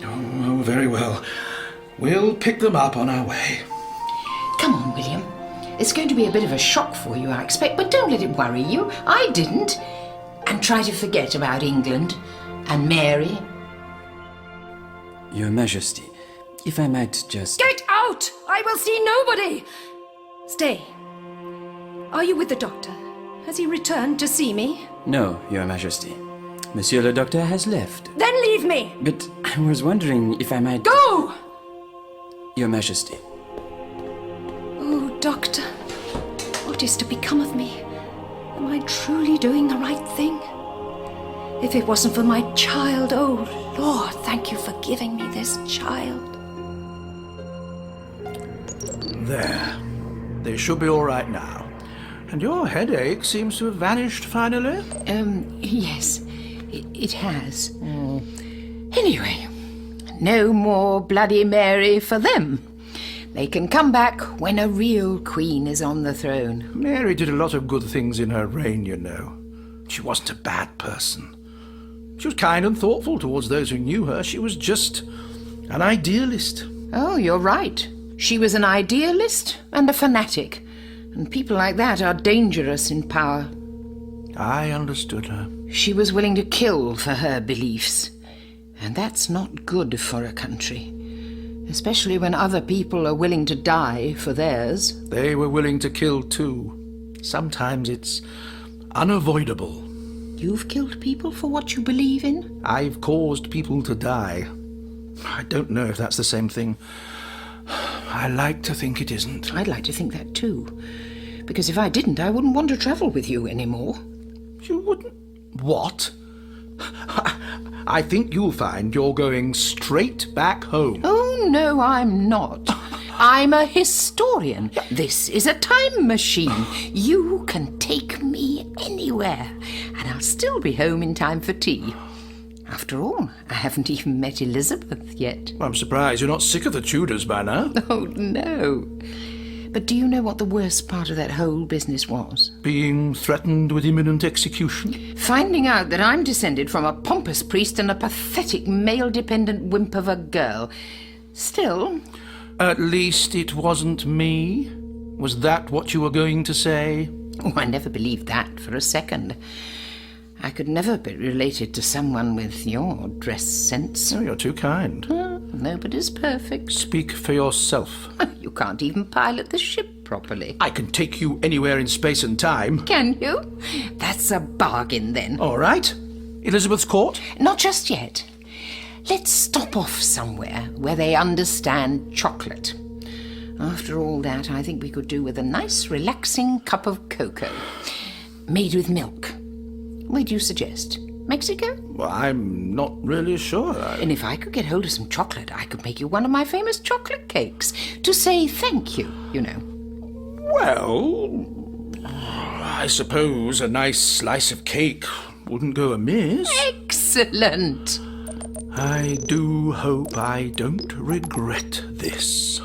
Oh, very well. We'll pick them up on our way. Come on, William. It's going to be a bit of a shock for you, I expect, but don't let it worry you. I didn't. And try to forget about England and Mary. Your Majesty, if I might just... Get out! I will see nobody! Stay. Are you with the doctor? Has he returned to see me? No, Your Majesty. Monsieur le Docteur has left. Then leave me! But I was wondering if I might... Go! Your Majesty. Oh, Doctor, what is to become of me? Am I truly doing the right thing? If it wasn't for my child, oh, Lord, thank you for giving me this child. There. They should be all right now. And your headache seems to have vanished finally. Yes, it has. Anyway, no more Bloody Mary for them. They can come back when a real queen is on the throne. Mary did a lot of good things in her reign, you know. She wasn't a bad person. She was kind and thoughtful towards those who knew her. She was just an idealist. Oh, you're right. She was an idealist and a fanatic. And people like that are dangerous in power. I understood her. She was willing to kill for her beliefs. And that's not good for a country. Especially when other people are willing to die for theirs. They were willing to kill too. Sometimes it's unavoidable. You've killed people for what you believe in? I've caused people to die. I don't know if that's the same thing. I like to think it isn't. I'd like to think that too. Because if I didn't, I wouldn't want to travel with you anymore. You wouldn't? What? I think you'll find you're going straight back home. Oh, no, I'm not. I'm a historian. This is a time machine. You can take me anywhere, and I'll still be home in time for tea. After all, I haven't even met Elizabeth yet. I'm surprised you're not sick of the Tudors by now. Oh, no. But do you know what the worst part of that whole business was? Being threatened with imminent execution? Finding out that I'm descended from a pompous priest and a pathetic male-dependent wimp of a girl. Still... At least it wasn't me? Was that what you were going to say? Oh, I never believed that for a second. I could never be related to someone with your dress sense. Oh, you're too kind. Nobody's perfect. Speak for yourself. You can't even pilot the ship properly. I can take you anywhere in space and time. Can you? That's a bargain, then. All right. Elizabeth's court? Not just yet. Let's stop off somewhere where they understand chocolate. After all that, I think we could do with a nice, relaxing cup of cocoa. Made with milk. Where do you suggest? Mexico? Well, I'm not really sure. And if I could get hold of some chocolate, I could make you one of my famous chocolate cakes to say thank you, you know. Well, I suppose a nice slice of cake wouldn't go amiss. Excellent! I do hope I don't regret this.